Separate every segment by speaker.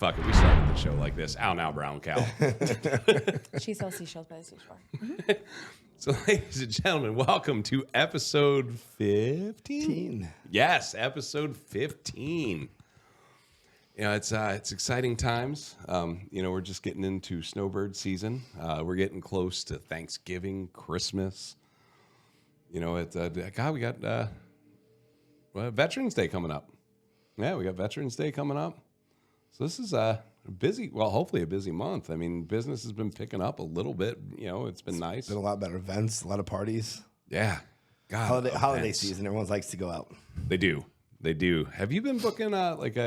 Speaker 1: Fuck it, we started the show like this. Ow, now, brown cow.
Speaker 2: She sells seashells by the seashore.
Speaker 1: So, ladies and gentlemen, welcome to episode 15. Yes, episode 15. You know, it's exciting times. We're just getting into snowbird season. We're getting close to Thanksgiving, Christmas. You know, we got Veterans Day coming up. Yeah, we got Veterans Day coming up. So this is a busy, well, hopefully a busy month. I mean, business has been picking up a little bit. You know, it's been nice.
Speaker 3: Been a lot better events, a lot of parties.
Speaker 1: Yeah. God,
Speaker 3: holiday season, everyone likes to go out.
Speaker 1: They do. Have you been booking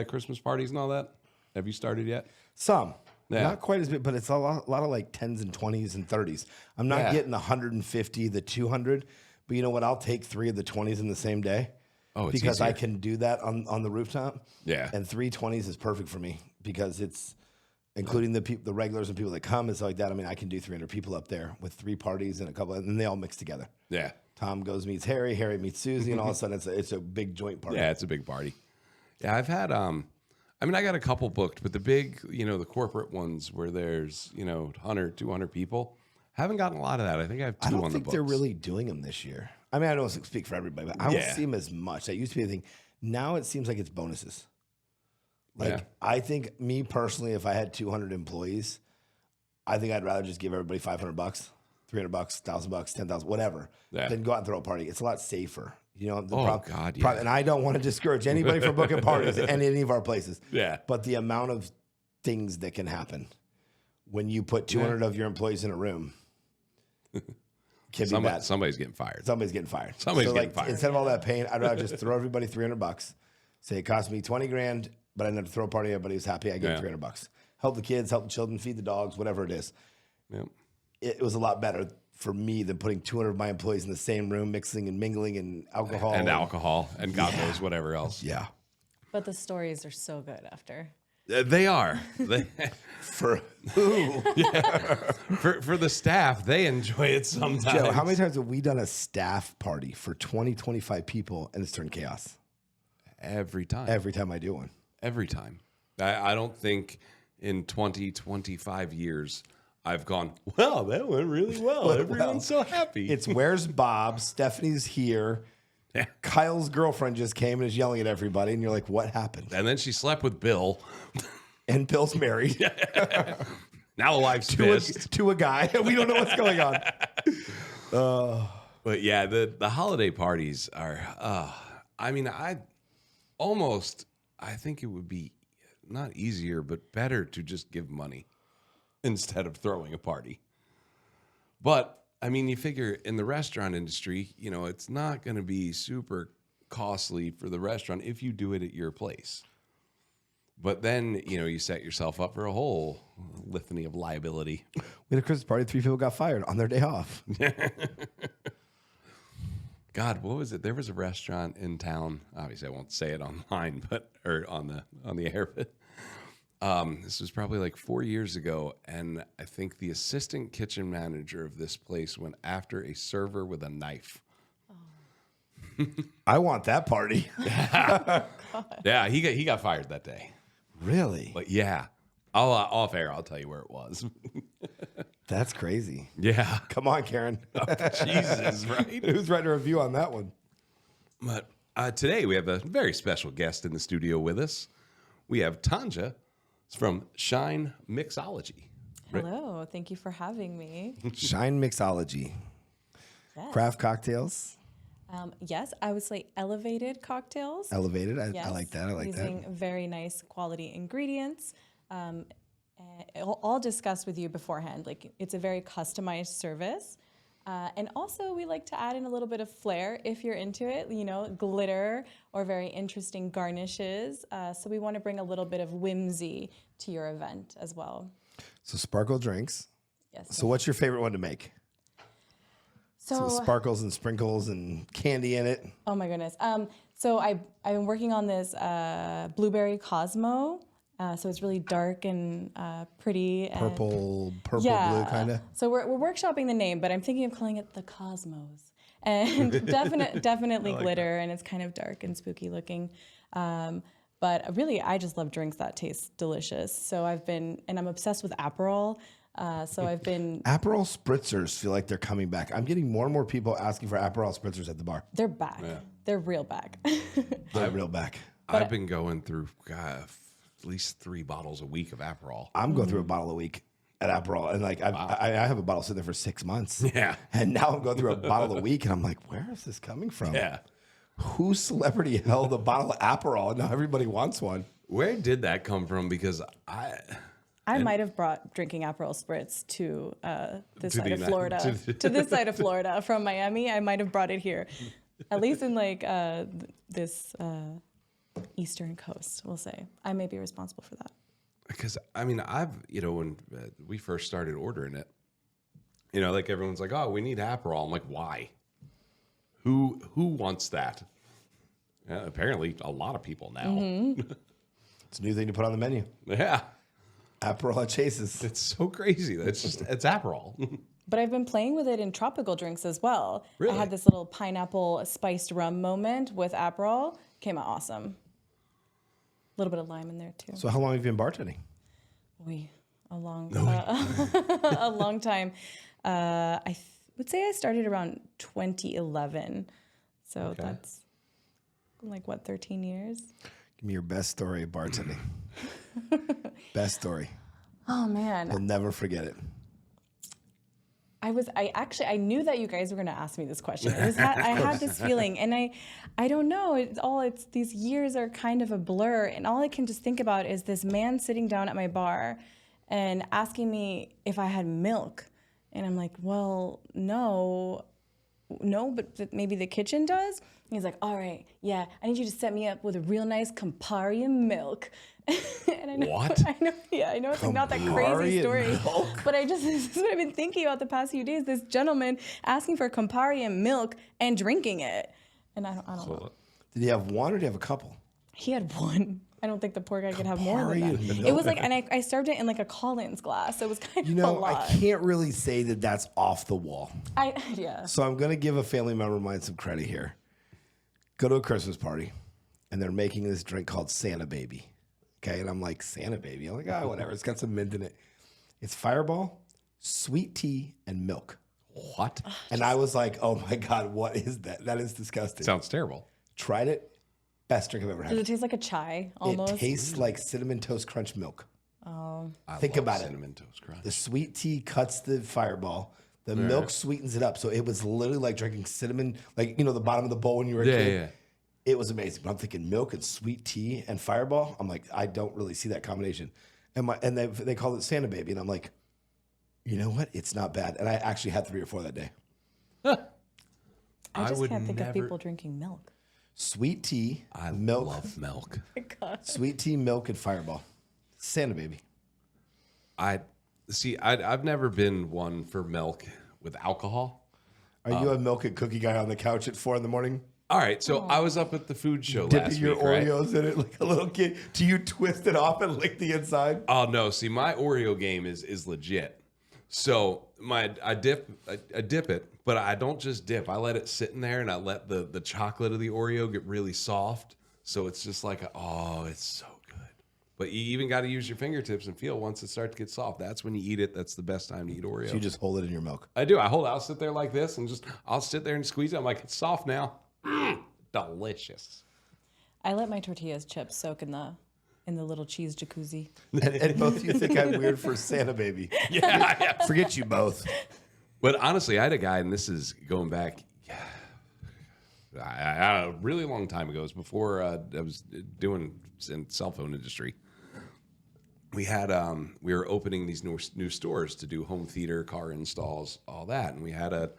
Speaker 1: Christmas parties and all that? Have you started yet?
Speaker 3: Some.
Speaker 1: Yeah.
Speaker 3: Not quite as big, but it's a lot of like 10s and 20s and 30s. I'm not getting the 150, the 200, but you know what? I'll take 3 of the 20s in the same day.
Speaker 1: Oh, it's
Speaker 3: because
Speaker 1: easier.
Speaker 3: I can do that on the rooftop.
Speaker 1: Yeah.
Speaker 3: And 3 20s is perfect for me because it's including the regulars and people that come and stuff like that. I mean, I can do 300 people up there with 3 parties and a couple, and they all mix together.
Speaker 1: Yeah.
Speaker 3: Tom goes meets Harry, Harry meets Susie, and all of a sudden it's a big joint party.
Speaker 1: Yeah, it's a big party. Yeah, I've had I got a couple booked, but the big, the corporate ones where there's, 100, 200 people, haven't gotten a lot of that. I think I have 2 on the books.
Speaker 3: I don't think they're really doing them this year. I mean, I don't speak for everybody, but I don't see them as much. That used to be a thing. Now it seems like it's bonuses. I think me personally, if I had 200 employees, I think I'd rather just give everybody $500, $300, $1,000, $10,000, whatever, than go out and throw a party. It's a lot safer. And I don't want to discourage anybody from booking parties at any of our places.
Speaker 1: Yeah.
Speaker 3: But the amount of things that can happen when you put 200 of your employees in a room can be bad.
Speaker 1: Somebody's getting fired.
Speaker 3: Somebody's getting fired.
Speaker 1: Fired.
Speaker 3: Instead of all that pain, I'd rather just throw everybody $300. Say it cost me $20,000, but I didn't have to throw a party. Everybody was happy. I get $300. Help the kids, help the children, feed the dogs, whatever it is.
Speaker 1: Yep.
Speaker 3: It was a lot better for me than putting 200 of my employees in the same room, mixing and mingling and alcohol.
Speaker 1: And God knows whatever else.
Speaker 3: Yeah.
Speaker 2: But the stories are so good after.
Speaker 1: They are.
Speaker 3: For who?
Speaker 1: For the staff, they enjoy it sometimes.
Speaker 3: Joe, how many times have we done a staff party for 20, 25 people and it's turned chaos?
Speaker 1: Every time.
Speaker 3: Every time I do one.
Speaker 1: Every time. I don't think in 20, 25 years I've gone, well, that went really well. Everyone's so happy.
Speaker 3: It's where's Bob? Stephanie's here.
Speaker 1: Yeah.
Speaker 3: Kyle's girlfriend just came and is yelling at everybody. And you're like, what happened?
Speaker 1: And then she slept with Bill.
Speaker 3: And Bill's married.
Speaker 1: Now the wife's pissed.
Speaker 3: To a guy. We don't know what's going on.
Speaker 1: But yeah, the holiday parties are, I think it would be not easier, but better to just give money instead of throwing a party. But I mean, you figure in the restaurant industry, it's not going to be super costly for the restaurant if you do it at your place. But then, you set yourself up for a whole litany of liability.
Speaker 3: We had a Christmas party. 3 people got fired on their day off.
Speaker 1: God, what was it? There was a restaurant in town. Obviously, I won't say it online, or on the air. But this was probably like 4 years ago, and I think the assistant kitchen manager of this place went after a server with a knife.
Speaker 2: Oh.
Speaker 3: I want that party.
Speaker 1: Yeah, he got fired that day.
Speaker 3: Really?
Speaker 1: But yeah, off air, I'll tell you where it was.
Speaker 3: That's crazy.
Speaker 1: Yeah.
Speaker 3: Come on, Karen.
Speaker 1: Oh, Jesus, right?
Speaker 3: Who's writing a review on that one?
Speaker 1: But today we have a very special guest in the studio with us. We have Tanya from Shine Mixology.
Speaker 2: Hello. Thank you for having me.
Speaker 3: Shine Mixology.
Speaker 2: Yes.
Speaker 3: Craft cocktails.
Speaker 2: Yes, I would say elevated cocktails.
Speaker 3: Elevated. I
Speaker 2: Yes,
Speaker 3: like that. I like
Speaker 2: using
Speaker 3: that.
Speaker 2: very nice quality ingredients. I'll discuss with you beforehand. Like, it's a very customized service. And also, we like to add in a little bit of flair if you're into it, glitter or very interesting garnishes. So we want to bring a little bit of whimsy to your event as well.
Speaker 3: So sparkle drinks.
Speaker 2: Yes.
Speaker 3: So what's your favorite one to make?
Speaker 2: So
Speaker 3: sparkles and sprinkles and candy in it.
Speaker 2: Oh my goodness. So I've been working on this blueberry Cosmo. So it's really dark and pretty.
Speaker 3: Purple blue kind of.
Speaker 2: So we're workshopping the name, but I'm thinking of calling it the Cosmos. And definitely
Speaker 1: like
Speaker 2: glitter, and it's kind of dark and spooky looking. But really, I just love drinks that taste delicious. So I'm obsessed with Aperol. So I've been...
Speaker 3: Aperol spritzers feel like they're coming back. I'm getting more and more people asking for Aperol spritzers at the bar.
Speaker 2: They're back. Yeah. They're real back.
Speaker 3: They're real back.
Speaker 1: I've been going through at least 3 bottles a week of Aperol.
Speaker 3: I'm going through a bottle a week at Aperol. And like, I have a bottle sitting there for 6 months.
Speaker 1: Yeah.
Speaker 3: And now I'm going through a bottle a week. And I'm like, where is this coming from?
Speaker 1: Yeah.
Speaker 3: Whose celebrity held a bottle of Aperol and now everybody wants one?
Speaker 1: Where did that come from? Because
Speaker 2: I might have brought drinking Aperol Spritz to this side of Florida. To this side of Florida from Miami. I might have brought it here. At least in like this eastern coast, we'll say. I may be responsible for that.
Speaker 1: Because, I mean, when we first started ordering it, like everyone's like, oh, we need Aperol. I'm like, why? Who wants that? Yeah, apparently, a lot of people now.
Speaker 2: Mm-hmm.
Speaker 3: It's a new thing to put on the menu.
Speaker 1: Yeah.
Speaker 3: Aperol at Chase's.
Speaker 1: It's so crazy. It's Aperol.
Speaker 2: But I've been playing with it in tropical drinks as well.
Speaker 1: Really?
Speaker 2: I had this little pineapple spiced rum moment with Aperol. Came out awesome. A little bit of lime in there too.
Speaker 3: So how long have you been bartending?
Speaker 2: A long time. I would say I started around 2011. So that's like, 13 years?
Speaker 3: Give me your best story of bartending. Best story.
Speaker 2: Oh, man.
Speaker 3: You'll never forget it.
Speaker 2: I knew that you guys were going to ask me this question. I had this feeling, and I don't know. These years are kind of a blur, and all I can just think about is this man sitting down at my bar and asking me if I had milk, and I'm like, well, no, but maybe the kitchen does. And he's like, all right, yeah, I need you to set me up with a real nice Campari and milk. And I know,
Speaker 1: what?
Speaker 2: I know it's like not that crazy story, but this is what I've been thinking about the past few days. This gentleman asking for Campari and milk and drinking it, and I don't know.
Speaker 3: Did he have one or did he have a couple?
Speaker 2: He had one. I don't think the poor guy could have more than that. It was like, and I served it in like a Collins glass, so it was kind of a lot.
Speaker 3: I can't really say that that's off the wall.
Speaker 2: Yeah.
Speaker 3: So I'm going to give a family member of mine some credit here. Go to a Christmas party, and they're making this drink called Santa Baby. Okay, and I'm like, Santa Baby? I'm like, whatever. It's got some mint in it. It's Fireball, sweet tea, and milk.
Speaker 1: What?
Speaker 3: And I was like, oh my God, what is that? That is disgusting.
Speaker 1: Sounds terrible.
Speaker 3: Tried it. Best drink I've ever had.
Speaker 2: Does it taste like a chai almost?
Speaker 3: It tastes like Cinnamon Toast Crunch milk.
Speaker 2: Oh.
Speaker 3: Think about it.
Speaker 1: Cinnamon Toast Crunch.
Speaker 3: The sweet tea cuts the Fireball. The milk sweetens it up. So it was literally like drinking cinnamon, like, the bottom of the bowl when you were a kid. Yeah. It was amazing. But I'm thinking milk and sweet tea and Fireball. I'm like, I don't really see that combination. And they call it Santa Baby. And I'm like, you know what? It's not bad. And I actually had 3 or 4 that day.
Speaker 2: I just can't think of people drinking milk.
Speaker 3: Sweet tea, milk.
Speaker 1: I love milk.
Speaker 2: Oh my God.
Speaker 3: Sweet tea, milk, and Fireball. Santa Baby.
Speaker 1: I've never been one for milk with alcohol.
Speaker 3: Are you a milk and cookie guy on the couch at 4 a.m?
Speaker 1: All right, so I was up at the food show last week,
Speaker 3: your Oreos in it like a little kid. Do you twist it off and lick the inside?
Speaker 1: Oh no! See, my Oreo game is legit. So I dip it, but I don't just dip. I let it sit in there, and I let the chocolate of the Oreo get really soft. So it's just like, it's so good. But you even got to use your fingertips and feel once it starts to get soft. That's when you eat it. That's the best time to eat Oreo.
Speaker 3: So you just hold it in your milk.
Speaker 1: I do. I'll sit there like this and I'll sit there and squeeze it. I'm like, it's soft now. Delicious.
Speaker 2: I let my tortillas chips soak in the little cheese jacuzzi.
Speaker 3: And both of you think I'm weird for Santa Baby.
Speaker 1: Yeah.
Speaker 3: Forget you both.
Speaker 1: But honestly, I had a guy, and this is going back a really long time ago. It was before I was doing in cell phone industry. We were opening these new stores to do home theater, car installs, all that, and we had a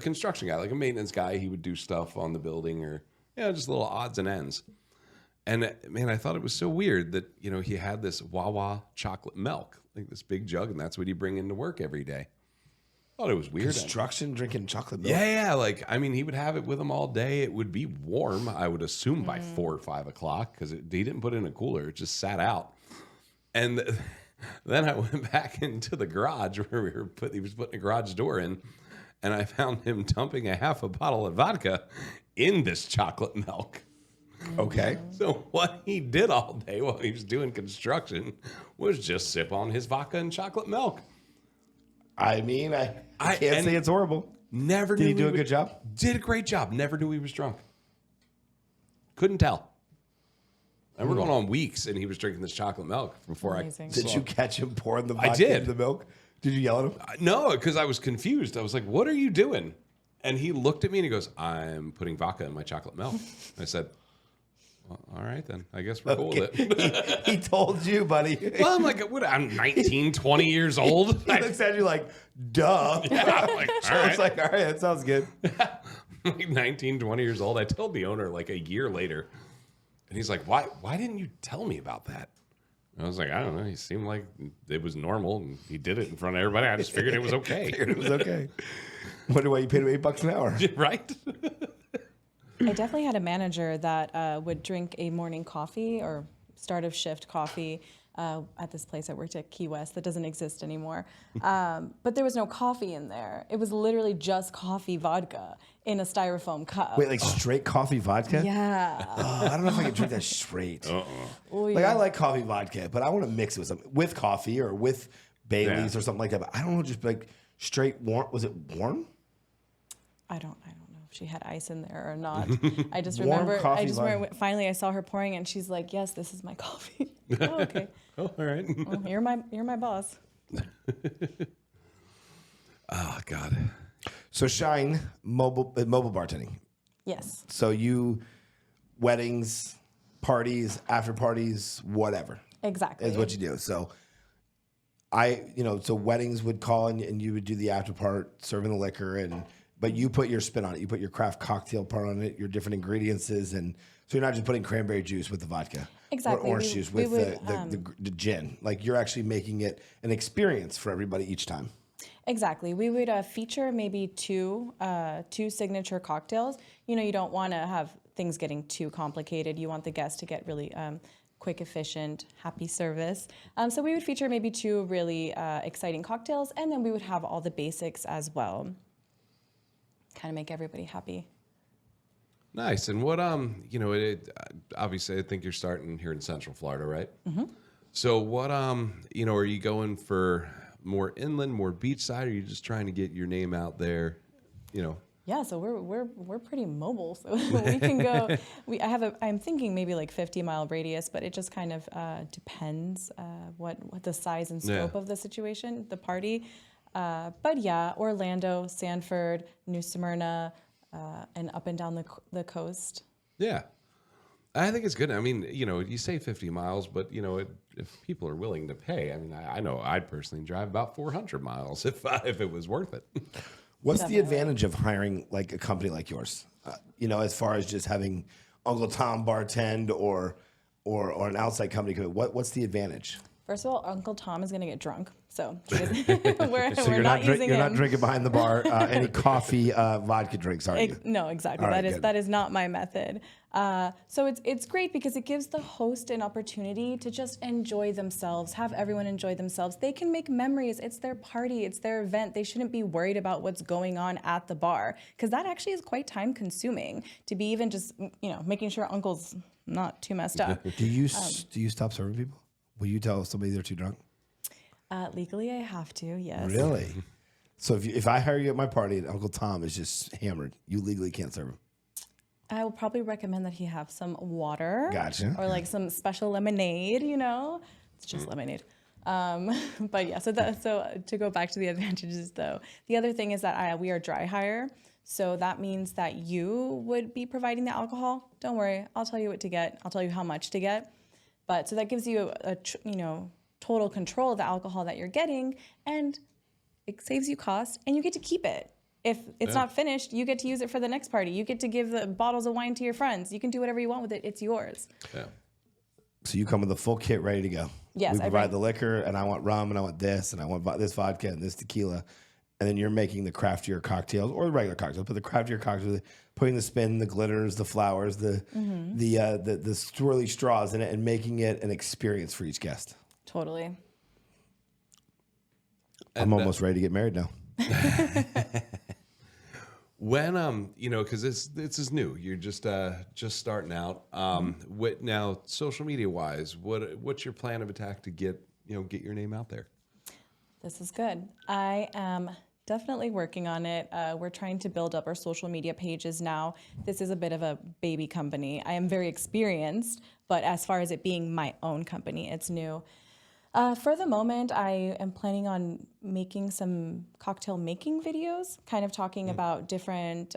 Speaker 1: construction guy, like a maintenance guy. He would do stuff on the building or just little odds and ends. And man, I thought it was so weird that he had this Wawa chocolate milk, like this big jug, and that's what he'd bring into work every day. Thought it was weird.
Speaker 3: Construction drinking chocolate milk.
Speaker 1: Yeah. Like, I mean, he would have it with him all day. It would be warm, I would assume, by 4 or 5 o'clock because he didn't put it in a cooler. It just sat out. And then I went back into the garage where he was putting a garage door in, and I found him dumping a half a bottle of vodka in this chocolate milk.
Speaker 3: Okay.
Speaker 1: So what he did all day while he was doing construction was just sip on his vodka and chocolate milk.
Speaker 3: I mean, I can't say it's horrible.
Speaker 1: Never
Speaker 3: Did
Speaker 1: knew
Speaker 3: he do a good job?
Speaker 1: Did a great job. Never knew he was drunk. Couldn't tell. And we're going on weeks, and he was drinking this chocolate milk before
Speaker 2: Amazing.
Speaker 3: Did you catch him pouring the
Speaker 1: I
Speaker 3: vodka
Speaker 1: did.
Speaker 3: in the milk? Did you yell at him?
Speaker 1: No, because I was confused. I was like, what are you doing? And he looked at me and he goes, I'm putting vodka in my chocolate milk. I said, well, all right, then. I guess we're cool with it.
Speaker 3: He told you, buddy.
Speaker 1: Well, I'm like, what? I'm 19, 20 years old.
Speaker 3: He looks at you like, duh.
Speaker 1: Yeah, I'm like, all
Speaker 3: So it's
Speaker 1: right.
Speaker 3: like, all right, that sounds good.
Speaker 1: Like 19, 20 years old. I told the owner like a year later. And he's like, why didn't you tell me about that? And I was like, I don't know. He seemed like it was normal. And he did it in front of everybody. I just figured it was okay.
Speaker 3: It was okay. Wonder why you paid him $8 an hour.
Speaker 1: Right?
Speaker 2: I definitely had a manager that would drink a morning coffee or start of shift coffee at this place I worked at, Key West, that doesn't exist anymore. But there was no coffee in there. It was literally just coffee vodka in a styrofoam cup.
Speaker 3: Wait, like straight coffee vodka?
Speaker 2: Yeah.
Speaker 3: Oh, I don't know if I can drink that straight.
Speaker 2: Oh,
Speaker 3: Like,
Speaker 2: yeah.
Speaker 3: I like coffee vodka, but I want to mix it with something, with coffee or with Baileys or something like that. But I don't know, just like straight warm. Was it warm?
Speaker 2: I don't know if she had ice in there or not. I just
Speaker 3: Warm
Speaker 2: remember.
Speaker 3: coffee
Speaker 2: I just
Speaker 3: vodka.
Speaker 2: remember finally I saw her pouring, and she's like, "Yes, this is my coffee." Oh, okay.
Speaker 1: Oh, all right.
Speaker 2: Well, you're my boss.
Speaker 1: Oh, God.
Speaker 3: So Shine mobile bartending.
Speaker 2: Yes.
Speaker 3: So you weddings, parties, after parties, whatever
Speaker 2: Exactly.
Speaker 3: is what you do. So so weddings would call and you would do the after part, serving the liquor, but you put your spin on it. You put your craft cocktail part on it, your different ingredients, and so you're not just putting cranberry juice with the vodka,
Speaker 2: Exactly.
Speaker 3: or orange juice with
Speaker 2: we would,
Speaker 3: the gin. Like you're actually making it an experience for everybody each time.
Speaker 2: Exactly. We would feature maybe two signature cocktails. You don't want to have things getting too complicated. You want the guests to get really quick, efficient, happy service. So we would feature maybe two really exciting cocktails, and then we would have all the basics as well. Kind of make everybody happy.
Speaker 1: Nice. And what, obviously I think you're starting here in Central Florida, right? Mm-hmm. So what, are you going for more inland, more beachside, or are you just trying to get your name out there,
Speaker 2: Yeah, so we're pretty mobile, so we can go. I'm thinking maybe like 50-mile radius, but it just kind of depends what the size and scope of the situation, the party. But yeah, Orlando, Sanford, New Smyrna, and up and down the coast.
Speaker 1: Yeah. I think it's good. I mean, you say 50 miles, but, if people are willing to pay, I mean, I know I'd personally drive about 400 miles if it was worth it.
Speaker 3: What's the advantage of hiring like a company like yours? As far as just having Uncle Tom bartend or an outside company, what's the advantage?
Speaker 2: First of all, Uncle Tom is going to get drunk, so we're
Speaker 3: So you're
Speaker 2: not using
Speaker 3: you're
Speaker 2: him.
Speaker 3: not drinking behind the bar any coffee, vodka drinks, are you?
Speaker 2: No, exactly.
Speaker 3: All right,
Speaker 2: That is not my method. So it's great because it gives the host an opportunity to just enjoy themselves, have everyone enjoy themselves. They can make memories. It's their party. It's their event. They shouldn't be worried about what's going on at the bar because that actually is quite time consuming to be even just making sure Uncle's not too messed up.
Speaker 3: Do you stop serving people? Will you tell somebody they're too drunk?
Speaker 2: Legally, I have to. Yes.
Speaker 3: Really? So if I hire you at my party and Uncle Tom is just hammered, you legally can't serve him.
Speaker 2: I will probably recommend that he have some water.
Speaker 3: Gotcha.
Speaker 2: Or like some special lemonade, It's just lemonade. But yeah, so to go back to the advantages though, the other thing is that we are dry hire. So that means that you would be providing the alcohol. Don't worry, I'll tell you what to get. I'll tell you how much to get. But so that gives you a total control of the alcohol that you're getting, and it saves you cost, and you get to keep it. If it's not finished, you get to use it for the next party. You get to give the bottles of wine to your friends. You can do whatever you want with it. It's yours.
Speaker 1: Yeah.
Speaker 3: So you come with a full kit ready to go.
Speaker 2: Yes,
Speaker 3: we
Speaker 2: I
Speaker 3: provide
Speaker 2: bring-
Speaker 3: the liquor, and I want rum, and I want this, and I want this vodka and this tequila, and then you're making the craftier cocktails or the regular cocktails, but the craftier cocktails, putting the spin, the glitters, the flowers, the swirly straws in it, and making it an experience for each guest.
Speaker 2: Totally.
Speaker 3: I'm almost ready to get married now.
Speaker 1: When because this is new. You're just starting out. What now? Social media wise, what's your plan of attack to get your name out there?
Speaker 2: This is good. I am definitely working on it. We're trying to build up our social media pages now. This is a bit of a baby company. I am very experienced, but as far as it being my own company, it's new. For the moment, I am planning on making some cocktail making videos, kind of talking about different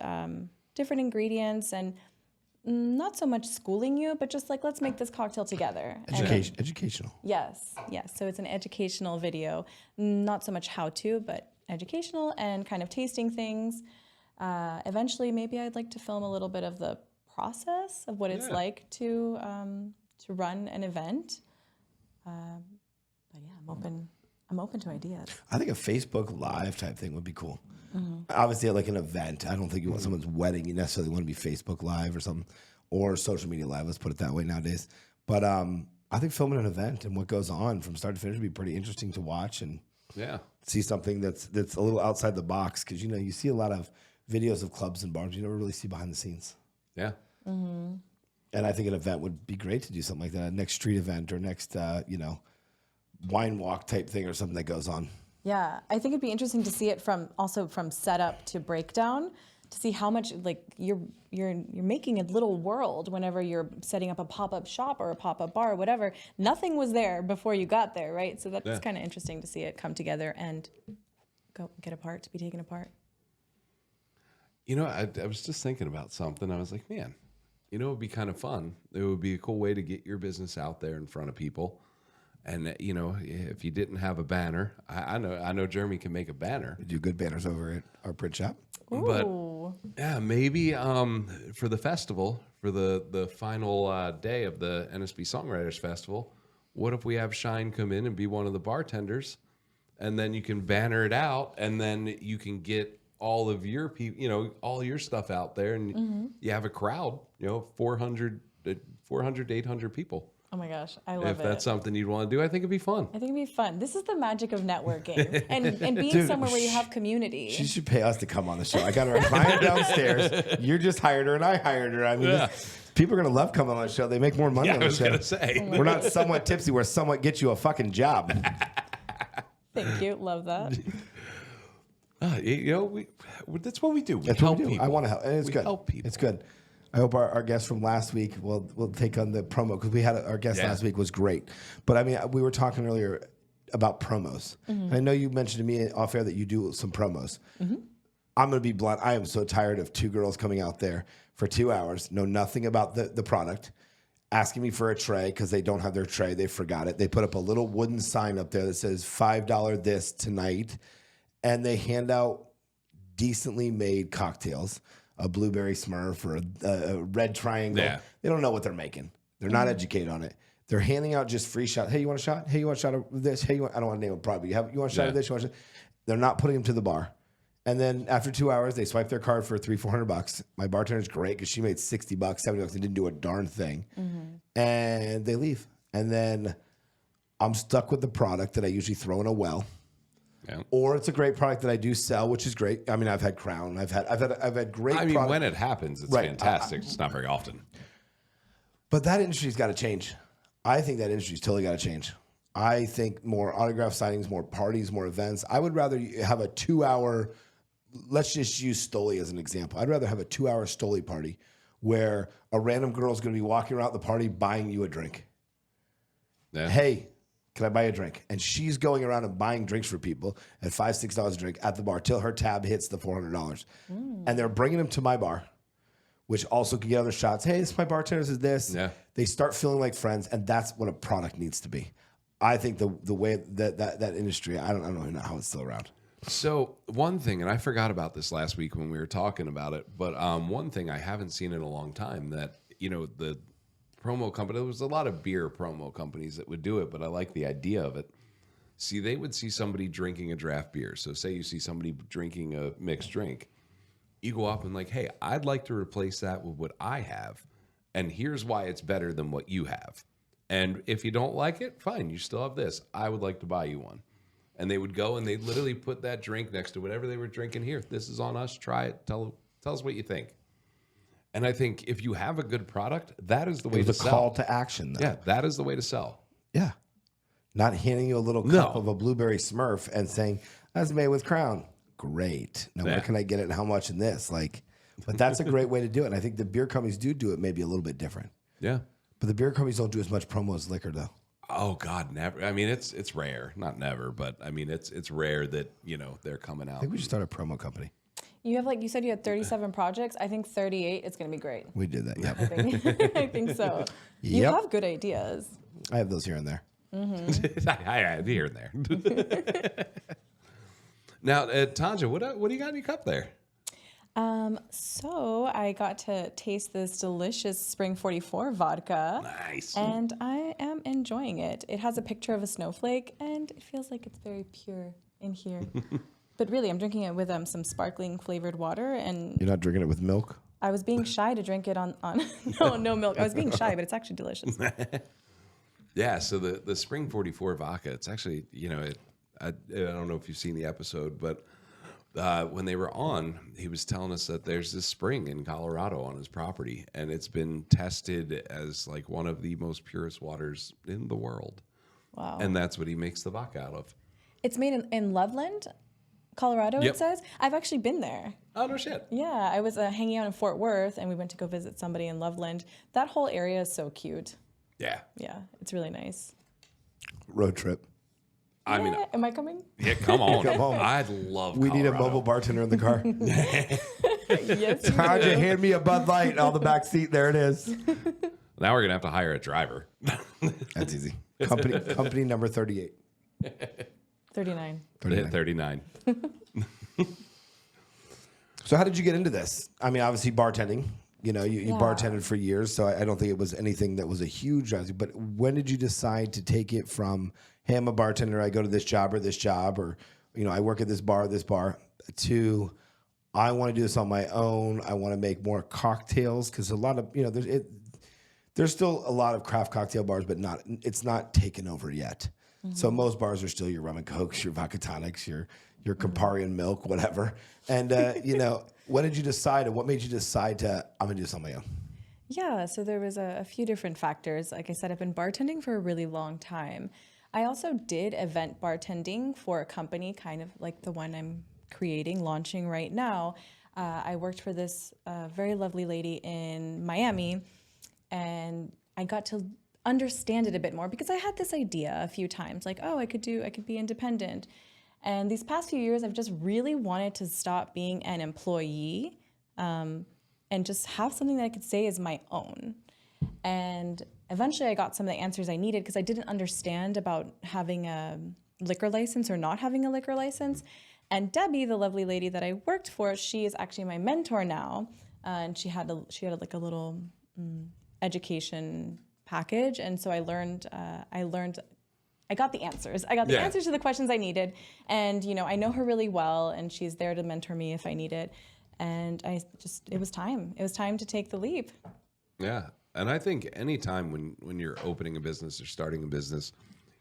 Speaker 2: ingredients and not so much schooling you, but just like, let's make this cocktail together.
Speaker 3: Educational.
Speaker 2: Yes. So it's an educational video, not so much how to, but educational and kind of tasting things. Eventually, maybe I'd like to film a little bit of the process of what it's like to run an event. But yeah, I'm open to ideas.
Speaker 3: I think a Facebook Live type thing would be cool. Obviously, at like an event, I don't think you want someone's wedding. You necessarily want to be Facebook Live or something, or social media live. Let's put it that way nowadays. But I think filming an event and what goes on from start to finish would be pretty interesting to watch and see something that's a little outside the box, because you see a lot of videos of clubs and bars, you never really see behind the scenes.
Speaker 1: Yeah.
Speaker 2: Mm-hmm.
Speaker 3: And I think an event would be great to do something like that. Next street event or next wine walk type thing or something that goes on.
Speaker 2: Yeah, I think it'd be interesting to see it from setup to breakdown, to see how much like you're making a little world whenever you're setting up a pop-up shop or a pop-up bar or whatever. Nothing was there before you got there, right? So that's kind of interesting to see it come together and be taken apart.
Speaker 1: I was just thinking about something. I was like, man, it would be kind of fun. It would be a cool way to get your business out there in front of people. And if you didn't have a banner, I know Jeremy can make a banner.
Speaker 3: We do good banners over at our print shop.
Speaker 2: Ooh.
Speaker 1: But yeah, maybe for the festival, for the final day of the NSB Songwriters Festival, what if we have Shine come in and be one of the bartenders, and then you can banner it out, and then you can get all of your people, all your stuff out there, and you have a crowd, 400 to 800 people.
Speaker 2: Oh my gosh, I love it.
Speaker 1: If that's something you'd want to do, I think it'd be fun.
Speaker 2: I think it'd be fun. This is the magic of networking and being somewhere where you have community.
Speaker 3: She should pay us to come on the show. I got her a client downstairs. You just hired her and I hired her. I mean, people are going to love coming on the show. They make more money on the show.
Speaker 1: I was going to say.
Speaker 3: We're not somewhat tipsy. We're somewhat get you a fucking job.
Speaker 2: Thank you. Love that.
Speaker 1: That's what we do. We
Speaker 3: That's
Speaker 1: help
Speaker 3: what we do.
Speaker 1: people.
Speaker 3: I want to help. And it's
Speaker 1: we
Speaker 3: good.
Speaker 1: help people.
Speaker 3: It's good. I hope our guest from last week will take on the promo, because we had our guest last week was great. But I mean, we were talking earlier about promos. Mm-hmm. I know you mentioned to me off air that you do some promos. Mm-hmm. I'm going to be blunt. I am so tired of two girls coming out there for 2 hours, know nothing about the product, asking me for a tray because they don't have their tray. They forgot it. They put up a little wooden sign up there that says $5 this tonight, and they hand out decently made cocktails. A blueberry Smurf or a red triangle. Yeah. They don't know what they're making. They're not educated on it. They're handing out just free shots. Hey, you want a shot? Hey, you want a shot of this? Hey, I don't want to name a product. You want a shot of this? You want a shot? They're not putting them to the bar. And then after 2 hours, they swipe their card for $300-400. My bartender's great because she made $60, $70, and didn't do a darn thing. Mm-hmm. And they leave. And then I'm stuck with the product that I usually throw in a well. Yeah. Or it's a great product that I do sell, which is great. I mean, I've had Crown, I've had great.
Speaker 1: I mean, when it happens, it's fantastic. It's not very often.
Speaker 3: But that industry's got to change. I think that industry's totally got to change. I think more autograph signings, more parties, more events. I would rather have a 2 hour. Let's just use Stoli as an example. I'd rather have a 2 hour Stoli party where a random girl is going to be walking around the party buying you a drink. Yeah. Hey, can I buy a drink? And she's going around and buying drinks for people at $5-6 a drink at the bar till her tab hits the $400. And they're bringing them to my bar, which also can get other shots. Hey, this is my bartender, this is this. Yeah. They start feeling like friends, and that's what a product needs to be. I think the way that industry, I don't know how it's still around.
Speaker 1: So one thing, and I forgot about this last week when we were talking about it, but one thing I haven't seen in a long time that, the promo company, there was a lot of beer promo companies that would do it, but I like the idea of it. See, they would see somebody drinking a draft beer. So say you see somebody drinking a mixed drink, you go up and like, hey, I'd like to replace that with what I have, and here's why it's better than what you have. And if you don't like it, fine, you still have this. I would like to buy you one. And they would go and they'd literally put that drink next to whatever they were drinking. Here, this is on us. Try it. Tell Tell us what you think. And I think if you have a good product, that is the way to
Speaker 3: There's a
Speaker 1: sell.
Speaker 3: call to action, though.
Speaker 1: Yeah, that is the way to sell.
Speaker 3: Yeah. Not handing you a little cup of a blueberry Smurf and saying, that's made with Crown. Great. Now, where can I get it and how much in this? Like, but that's a great way to do it. And I think the beer companies do it maybe a little bit different.
Speaker 1: Yeah.
Speaker 3: But the beer companies don't do as much promo as liquor, though.
Speaker 1: Oh God, never. I mean, it's rare, not never, but I mean, it's rare that they're coming out.
Speaker 3: I think we should start a promo company.
Speaker 2: You have, like you said, you had 37 projects. I think 38 is going to be great.
Speaker 3: We did that, yeah.
Speaker 2: I think so. You have good ideas.
Speaker 3: I have those here and there.
Speaker 1: Mm-hmm. I here and there. Now, Tanya, what do you got in your cup there?
Speaker 2: So I got to taste this delicious Spring 44 vodka.
Speaker 1: Nice.
Speaker 2: And I am enjoying it. It has a picture of a snowflake, and it feels like it's very pure in here. But really, I'm drinking it with some sparkling flavored water. And
Speaker 3: You're not drinking it with milk?
Speaker 2: I was being shy to drink it on no milk. I was being shy, but it's actually delicious.
Speaker 1: Yeah, so the Spring 44 vodka, it's actually, I don't know if you've seen the episode, but when they were on, he was telling us that there's this spring in Colorado on his property, and it's been tested as like one of the most purest waters in the world.
Speaker 2: Wow.
Speaker 1: And that's what he makes the vodka out of.
Speaker 2: It's made in Loveland, Colorado,
Speaker 1: Yep.
Speaker 2: It says. I've actually been there.
Speaker 1: Oh, no shit.
Speaker 2: Yeah, I was hanging out in Fort Worth, and we went to go visit somebody in Loveland. That whole area is so cute.
Speaker 1: Yeah.
Speaker 2: Yeah, it's really nice.
Speaker 3: Road trip.
Speaker 1: I mean,
Speaker 2: am I coming?
Speaker 1: yeah, come on.
Speaker 3: Come on.
Speaker 1: I'd love
Speaker 3: We need a
Speaker 1: Colorado.
Speaker 3: mobile bartender in the car.
Speaker 2: Yes, you
Speaker 3: Tanya,
Speaker 2: do.
Speaker 3: hand me a Bud Light on the back seat. There it is.
Speaker 1: Now we're going to have to hire a driver.
Speaker 3: That's easy. Company number 38.
Speaker 2: 39.
Speaker 1: 39.
Speaker 3: So how did you get into this? I mean, obviously bartending. You
Speaker 2: Yeah.
Speaker 3: bartended for years, so I don't think it was anything that was a huge drive. But when did you decide to take it from, hey, I'm a bartender, I go to this job, or I work at this bar, to I want to do this on my own. I want to make more cocktails because a lot of there's still a lot of craft cocktail bars, but it's not taken over yet. Mm-hmm. So most bars are still your rum and cokes, your vodka tonics, your Campari and milk, whatever. And when did you decide, and what made you decide I'm gonna do this on my own?
Speaker 2: Yeah, so there was a few different factors. Like I said, I've been bartending for a really long time. I also did event bartending for a company, kind of like the one I'm launching right now. I worked for this very lovely lady in Miami, and I got to understand it a bit more because I had this idea a few times, like, oh, I could be independent. And these past few years, I've just really wanted to stop being an employee and just have something that I could say is my own. And eventually I got some of the answers I needed because I didn't understand about having a liquor license or not having a liquor license. And Debbie, the lovely lady that I worked for, she is actually my mentor now. And she had like a little education package. And so I got the answers. I got the answers to the questions I needed. And, I know her really well, and she's there to mentor me if I need it. And it was time. It was time to take the leap.
Speaker 1: Yeah. And I think any time when you're opening a business or starting a business,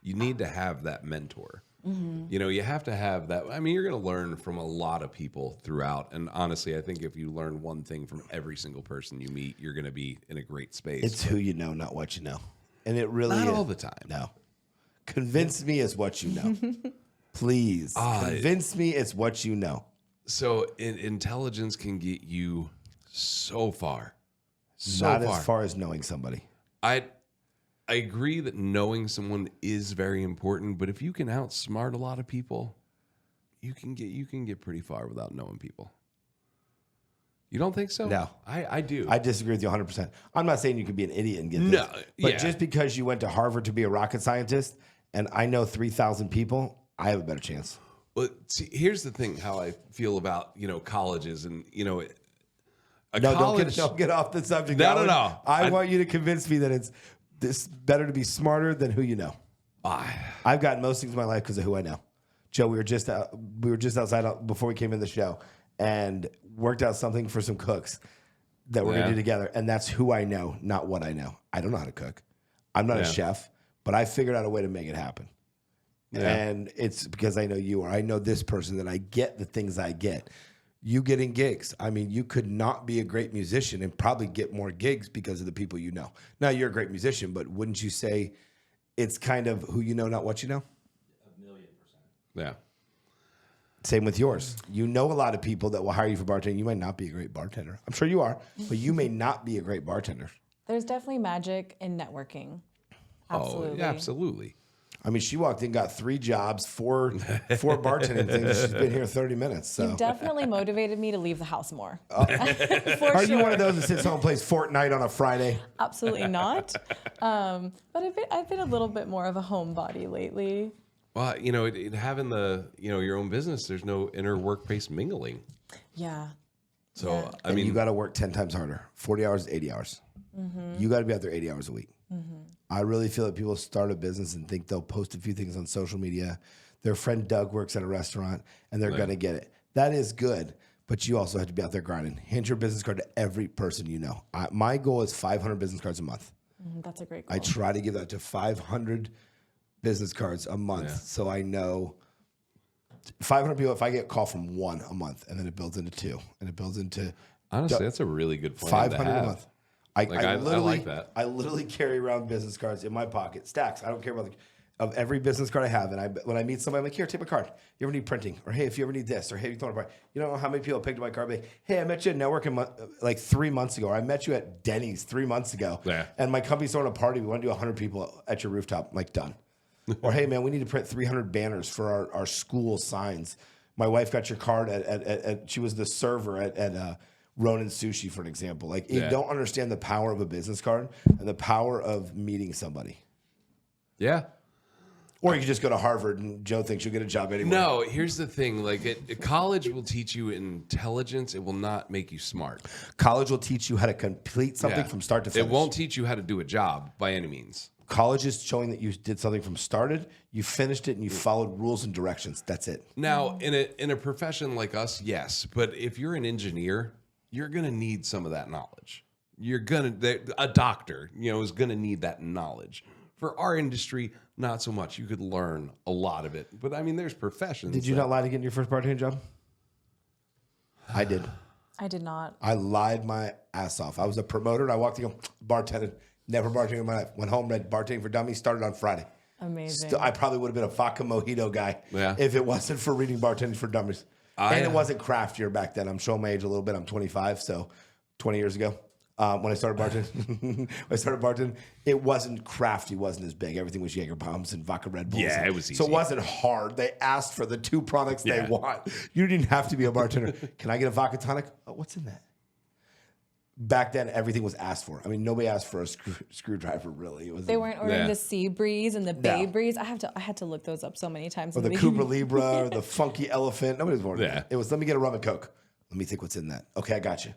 Speaker 1: you need to have that mentor. Mm-hmm. You have to have that. I mean, you're going to learn from a lot of people throughout. And honestly, I think if you learn one thing from every single person you meet, you're going to be in a great space.
Speaker 3: It's who you know, not what you know. And it really
Speaker 1: Not
Speaker 3: is.
Speaker 1: all the time.
Speaker 3: No. Convince me it's what you know. Please. Convince me it's what you know.
Speaker 1: So intelligence can get you so far.
Speaker 3: Not as far as knowing somebody.
Speaker 1: I agree that knowing someone is very important, but if you can outsmart a lot of people, you can get pretty far without knowing people. You don't think so?
Speaker 3: No.
Speaker 1: I do.
Speaker 3: I disagree with you 100%. I'm not saying you could be an idiot and get this.
Speaker 1: No,
Speaker 3: But
Speaker 1: yeah.
Speaker 3: just because you went to Harvard to be a rocket scientist and I know 3,000 people, I have a better chance.
Speaker 1: Well, see, here's the thing: how I feel about colleges and
Speaker 3: Don't get off the subject.
Speaker 1: No.
Speaker 3: I want you to convince me that it's better to be smarter than who you know. I've gotten most things in my life because of who I know. Joe, we were just outside before we came in the show and worked out something for some cooks that we're gonna do together, and that's who I know, not what I know. I don't know how to cook. I'm not a chef, but I figured out a way to make it happen. Yeah. And it's because I know you, or I know this person, that I get the things I get. you getting gigs. I mean, you could not be a great musician and probably get more gigs because of the people you know. Now, you're a great musician, but wouldn't you say it's kind of who you know, not what you know?
Speaker 4: 1,000,000%.
Speaker 1: Yeah.
Speaker 3: Same with yours. You know a lot of people that will hire you for bartending. You might not be a great bartender. I'm sure you are, but you may not be a great bartender.
Speaker 2: There's definitely magic in networking. Absolutely.
Speaker 1: Oh, yeah, absolutely.
Speaker 3: I mean, she walked in, got 3 jobs, four bartending things. She's been here 30 minutes. So.
Speaker 2: You've definitely motivated me to leave the house more.
Speaker 3: Are you one of those that sits home and plays Fortnite on a Friday?
Speaker 2: Absolutely not. But I've been a little bit more of a homebody lately.
Speaker 1: Well, having your own business, there's no inner workplace mingling.
Speaker 2: Yeah.
Speaker 1: So,
Speaker 2: Yeah.
Speaker 1: I mean,
Speaker 3: you got to work 10 times harder, 40 hours, 80 hours. Mm-hmm. You got to be out there 80 hours a week. Mm-hmm. I really feel that people start a business and think they'll post a few things on social media. Their friend Doug works at a restaurant and they're going to get it. That is good, but you also have to be out there grinding. Hand your business card to every person you know. My goal is 500 business cards a month.
Speaker 2: That's a great goal.
Speaker 3: I try to give that to 500 business cards a month. Yeah. So I know 500 people, if I get a call from 1 a month and then it builds into 2 and it builds into
Speaker 1: honestly, that's a really good plan
Speaker 3: 500
Speaker 1: to have.
Speaker 3: a month.
Speaker 1: I like that.
Speaker 3: I literally carry around business cards in my pocket, stacks. I don't care about of every business card I have. And when I meet somebody, I'm like, here, take my card. You ever need printing? Or hey, if you ever need this, or hey, you don't know, you don't know how many people picked up my card. Like, hey, I met you at networking like 3 months ago, or I met you at Denny's 3 months ago. Yeah. And my company's throwing a party. We want to do 100 people at your rooftop. I'm like, done. Or hey, man, we need to print 300 banners for our school signs. My wife got your card at she was the server at Ronin Sushi, for an example. Like, you don't understand the power of a business card and the power of meeting somebody.
Speaker 1: Yeah.
Speaker 3: Or you could just go to Harvard and Joe thinks you'll get a job anyway.
Speaker 1: No, here's the thing. Like, college will teach you intelligence. It will not make you smart.
Speaker 3: College will teach you how to complete something from start to finish.
Speaker 1: It won't teach you how to do a job by any means.
Speaker 3: College is showing that you did something from started, you finished it, and you followed rules and directions. That's it.
Speaker 1: Now, in a profession like us, yes. But if you're an engineer, you're going to need some of that knowledge. A doctor, is going to need that knowledge. For our industry, not so much. You could learn a lot of it. But I mean, there's professions.
Speaker 3: Did you not lie to get your first bartending job? I did.
Speaker 2: I did not.
Speaker 3: I lied my ass off. I was a promoter, and I walked in, bartended. Never bartended in my life. Went home, read Bartending for Dummies, started on Friday.
Speaker 2: Amazing.
Speaker 3: I probably would have been a vodka mojito guy if it wasn't for reading Bartending for Dummies. And it wasn't craftier back then. I'm showing my age a little bit. I'm 25, so 20 years ago. When I started bartending, it wasn't crafty, wasn't as big. Everything was Jaeger bombs and vodka Red Bulls.
Speaker 1: Yeah, it was easy.
Speaker 3: So it wasn't hard. They asked for the 2 products they want. You didn't have to be a bartender. Can I get a vodka tonic? Oh, what's in that? Back then, everything was asked for. I mean, nobody asked for a screwdriver, really.
Speaker 2: They weren't ordering the Sea Breeze and the Bay Breeze. I had to look those up so many times.
Speaker 3: Or the Cooper Libra, or the Funky Elephant. Nobody was ordering that. It was, let me get a rum and Coke. Let me think what's in that. Okay, I got you.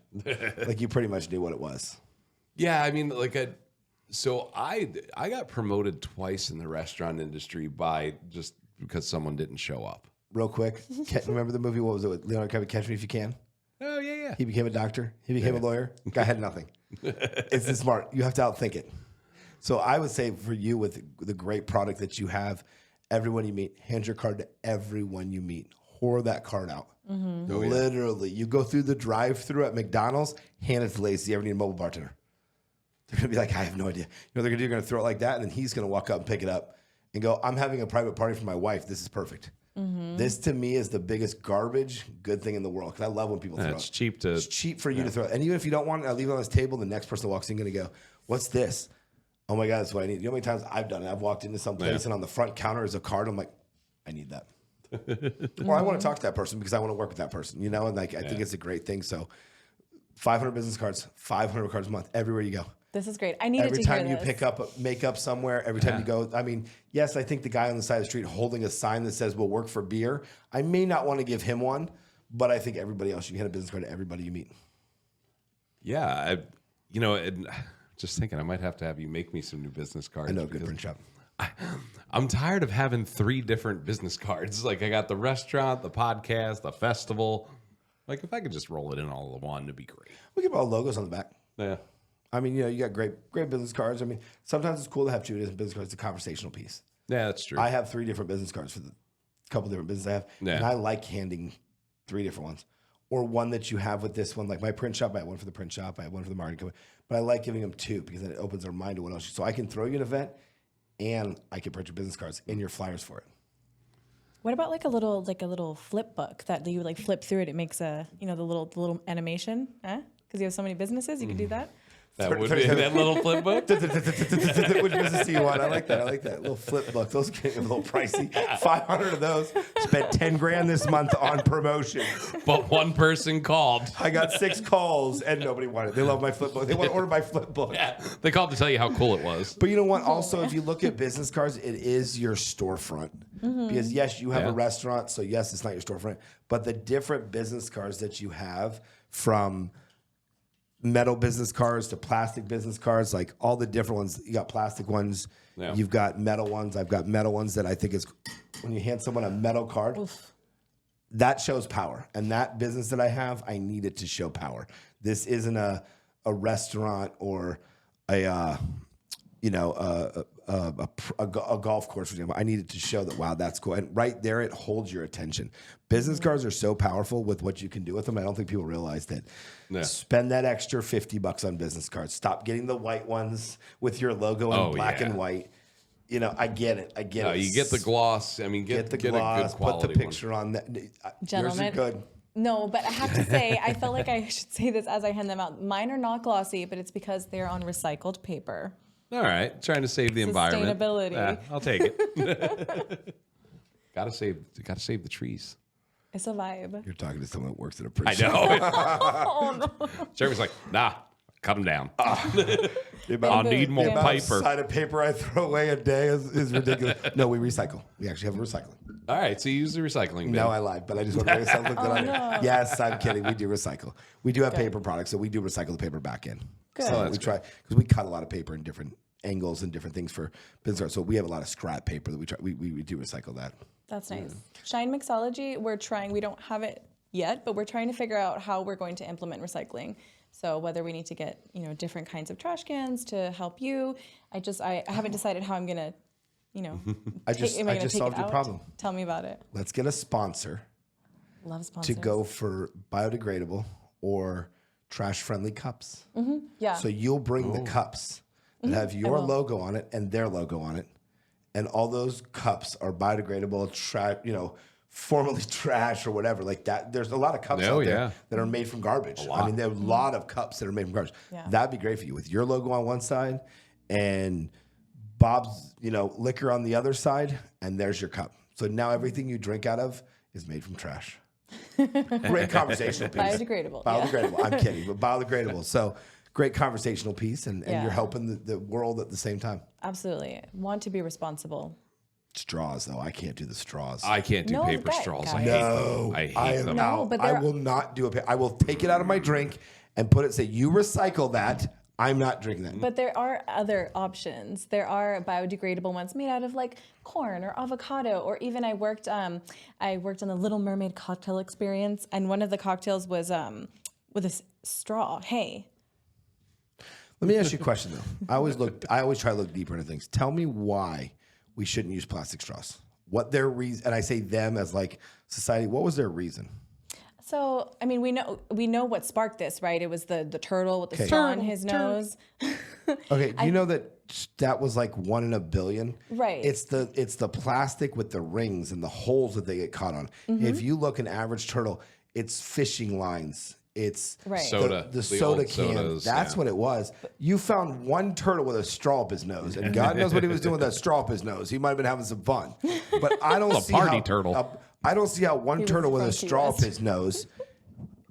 Speaker 3: Like, you pretty much knew what it was.
Speaker 1: Yeah, I mean, so I got promoted twice in the restaurant industry just because someone didn't show up.
Speaker 3: Real quick, remember the movie? What was it with Leonardo DiCaprio? Catch Me If You Can.
Speaker 1: Oh yeah.
Speaker 3: He became a doctor. He became a lawyer. Guy had nothing. It's this smart. You have to outthink it. So I would say for you, with the great product that you have, everyone you meet, hand your card to everyone you meet. Whore that card out. Mm-hmm. Literally, you go through the drive-through at McDonald's, hand it to Lacey. Ever need a mobile bartender? They're gonna be like, I have no idea. You know what they're gonna do? They're gonna throw it like that, and then he's gonna walk up and pick it up and go, I'm having a private party for my wife. This is perfect. Mm-hmm. This to me is the biggest garbage good thing in the world, because I love when people throw it.
Speaker 1: It's cheap to.
Speaker 3: It's cheap for you to throw it, and even if you don't want it, I leave it on this table. The next person that walks in gonna go, what's this? Oh my God, that's what I need. You know how many times I've done it? I've walked into some place and on the front counter is a card. I'm like, I need that. Or I want to talk to that person because I want to work with that person, and I think it's a great thing. So 500 business cards, 500 cards a month, everywhere you go.
Speaker 2: This is great. I needed to hear this.
Speaker 3: Every time you pick up makeup somewhere, every time you go, I mean, yes, I think the guy on the side of the street holding a sign that says, we'll work for beer, I may not want to give him one, but I think everybody else, you hand a business card to everybody you meet.
Speaker 1: Yeah. And just thinking, I might have to have you make me some new business cards.
Speaker 3: I know, good print shop.
Speaker 1: I'm tired of having 3 different business cards. Like, I got the restaurant, the podcast, the festival. Like, if I could just roll it in all in one, it'd be great.
Speaker 3: We can put all logos on the back.
Speaker 1: Yeah.
Speaker 3: I mean, you got great business cards. I mean, sometimes it's cool to have 2 different business cards. It's a conversational piece.
Speaker 1: Yeah, that's true.
Speaker 3: I have 3 different business cards for the couple different businesses I have. Yeah. And I like handing 3 different ones. or one that you have with this one. Like my print shop, I have one for the print shop, I have one for the marketing company, but I like giving them two because then it opens their mind to what else. So I can throw you an event and I can print your business cards and your flyers for it.
Speaker 2: What about like a little flip book that you like flip through it? It makes the little animation, because you have so many businesses, you could do that.
Speaker 1: That would be that little flip book.
Speaker 3: Which business do you want? I like that. Little flip book. Those get a little pricey. 500 of those. Spent 10 grand this month on promotion.
Speaker 1: But one person called.
Speaker 3: I got 6 calls and nobody wanted it. They love my flip book. They want to order my flip book.
Speaker 1: Yeah, they called to tell you how cool it was.
Speaker 3: But you know what? Also, if you look at business cards, it is your storefront. Because yes, you have a restaurant, so yes, it's not your storefront. But the different business cards that you have, from metal business cards to plastic business cards, like all the different ones. You got plastic ones, you've got metal ones. I've got metal ones that I think is, when you hand someone a metal card, that shows power. And that business that I have, I need it to show power. This isn't a restaurant or a golf course, for example. I need it to show that, wow, that's cool. And right there, it holds your attention. Business cards are so powerful with what you can do with them. I don't think people realize that. Yeah. Spend that extra $50 on business cards. Stop getting the white ones with your logo in black and white. You know, I get it. No,
Speaker 1: you get the gloss. I mean, get the gloss.
Speaker 3: Put the picture on that.
Speaker 2: Gentlemen,
Speaker 3: yours are good.
Speaker 2: No, but I have to say, I felt like I should say this as I hand them out. Mine are not glossy, but it's because they're on recycled paper.
Speaker 1: All right, trying to save the environment.
Speaker 2: Sustainability.
Speaker 1: Yeah, I'll take it. Gotta save the trees.
Speaker 2: It's a vibe.
Speaker 3: You're talking to someone that works at a print
Speaker 1: shop. I know.
Speaker 2: Oh, no.
Speaker 1: Jeremy's like, nah, cut them down.
Speaker 3: I'll
Speaker 1: need more paper.
Speaker 3: The side of paper I throw away a day is ridiculous. No, we recycle. We actually have a recycling.
Speaker 1: All right, so you use the recycling bin.
Speaker 3: No, I lied, but I just want to make something look good on it. Yes, I'm kidding. We do recycle. We do have paper products, so we do recycle the paper back in.
Speaker 2: Good.
Speaker 3: So we try, because we cut a lot of paper in different angles and different things for business cards. So we have a lot of scrap paper that we try. We do recycle that.
Speaker 2: That's nice. Shine Mixology, we don't have it yet, but we're trying to figure out how we're going to implement recycling. So whether we need to get, different kinds of trash cans to help you. I haven't decided how I'm going to,
Speaker 3: I just solved your problem.
Speaker 2: Tell me about it.
Speaker 3: Let's get a sponsor.
Speaker 2: Love sponsors.
Speaker 3: To go for biodegradable or trash-friendly cups.
Speaker 2: Mm-hmm. Yeah.
Speaker 3: So you'll bring the cups that have your logo on it and their logo on it. And all those cups are biodegradable, formerly trash or whatever like that. There's a lot of cups out there that are made from garbage. I mean, there are a lot of cups that are made from garbage. Yeah. That'd be great for you with your logo on one side and Bob's, liquor on the other side, and there's your cup. So now everything you drink out of is made from trash. Great conversational piece.
Speaker 2: Biodegradable.
Speaker 3: Biodegradable. Yeah. I'm kidding, but biodegradable. So great conversational piece, and you're helping the world at the same time.
Speaker 2: Absolutely. Want to be responsible.
Speaker 3: Straws, though. I can't do the straws.
Speaker 1: I can't do paper straws.
Speaker 3: I hate them.
Speaker 2: No,
Speaker 3: I will not do I will take it out of my drink and put it, say, you recycle that. I'm not drinking that.
Speaker 2: But there are other options. There are biodegradable ones made out of like corn or avocado, or even I worked on the Little Mermaid cocktail experience, and one of the cocktails was with a straw. Hey.
Speaker 3: Let me ask you a question though. I always try to look deeper into things. Tell me why we shouldn't use plastic straws. What their reason, and I say them as like society, what was their reason?
Speaker 2: So, I mean, we know what sparked this, right? It was the turtle with the straw in his nose.
Speaker 3: Okay, do you know that was like 1 in a billion?
Speaker 2: Right.
Speaker 3: It's the plastic with the rings and the holes that they get caught on. Mm-hmm. If you look an average turtle, it's fishing lines. It's
Speaker 1: soda.
Speaker 3: The soda can. Sodas, that's what it was. You found one turtle with a straw up his nose, and God knows what he was doing with that straw up his nose. He might have been having some fun. But I don't see
Speaker 1: party turtle.
Speaker 3: I don't see how one turtle with a straw up his nose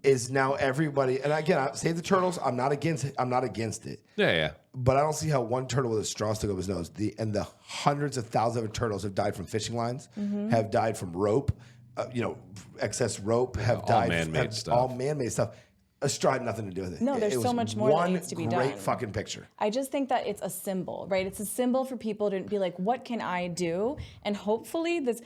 Speaker 3: is now everybody. And again, save the turtles. I'm not against it.
Speaker 1: Yeah.
Speaker 3: But I don't see how one turtle with a straw stuck up his nose. And the hundreds of thousands of turtles have died from fishing lines, have died from rope. Excess rope, have died.
Speaker 1: Man-made stuff.
Speaker 3: All man-made stuff. A straw had nothing to do with it.
Speaker 2: No, there's so much more that needs to be done.
Speaker 3: One great fucking picture.
Speaker 2: I just think that it's a symbol, right? It's a symbol for people to be like, what can I do? And hopefully this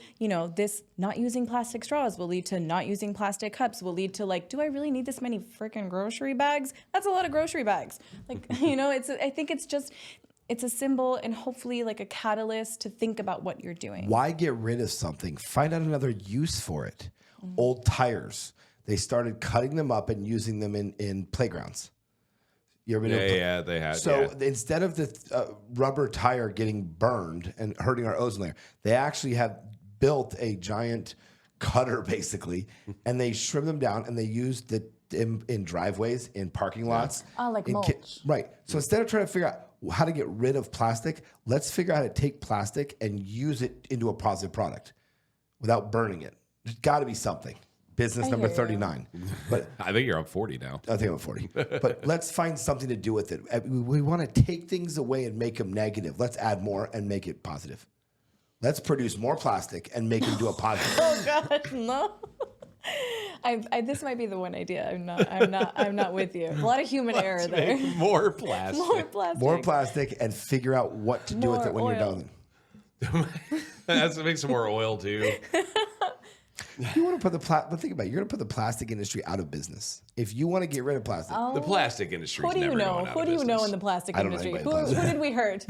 Speaker 2: not using plastic straws will lead to not using plastic cups, will lead to like, do I really need this many freaking grocery bags? That's a lot of grocery bags. Like, I think it's a symbol and hopefully like a catalyst to think about what you're doing.
Speaker 3: Why get rid of something? Find out another use for it. Old tires. they started cutting them up and using them in playgrounds. You ever
Speaker 1: Yeah, they had.
Speaker 3: So instead of the rubber tire getting burned and hurting our ozone layer, they actually have built a giant cutter basically, and they trim them down and they use the in driveways, in parking lots.
Speaker 2: Like mulch.
Speaker 3: Right. So instead of trying to figure out how to get rid of plastic, let's figure out how to take plastic and use it into a positive product without burning it. There's got to be something. Business number 39. But
Speaker 1: I think you're on 40 now.
Speaker 3: I think I'm 40. But let's find something to do with it. We want to take things away and make them negative. Let's add more and make it positive. Let's produce more plastic and make it do a positive.
Speaker 2: Oh God, no. This might be the one idea. I'm not with you. A lot of human error there.
Speaker 1: More plastic.
Speaker 3: More plastic and figure out what to do with it when you're done.
Speaker 1: That makes some more oil too.
Speaker 3: You want to put but think about it. You're going to put the plastic industry out of business. If you want to get rid of plastic.
Speaker 1: The plastic industry.
Speaker 2: Who do you know? Who do you know in the plastic industry? Who did we hurt?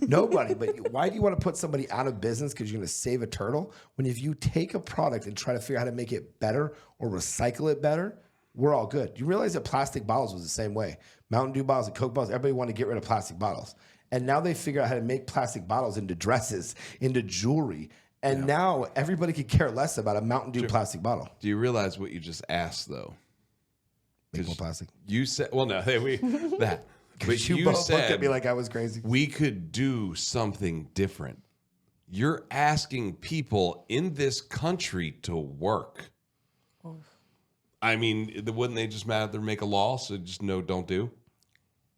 Speaker 3: Nobody. But why do you want to put somebody out of business because you're going to save a turtle? When if you take a product and try to figure out how to make it better or recycle it better, we're all good. You realize that plastic bottles was the same way. Mountain Dew bottles and Coke bottles, everybody wanted to get rid of plastic bottles. And now they figure out how to make plastic bottles into dresses, into jewelry. And now everybody could care less about a Mountain Dew plastic bottle.
Speaker 1: Do you realize what you just asked, though?
Speaker 3: Make more plastic.
Speaker 1: You said, well, no, that. But
Speaker 3: you both looked at me like I was crazy.
Speaker 1: We could do something different. You're asking people in this country to work. Oh. I mean, wouldn't they just make a law so just no, don't do?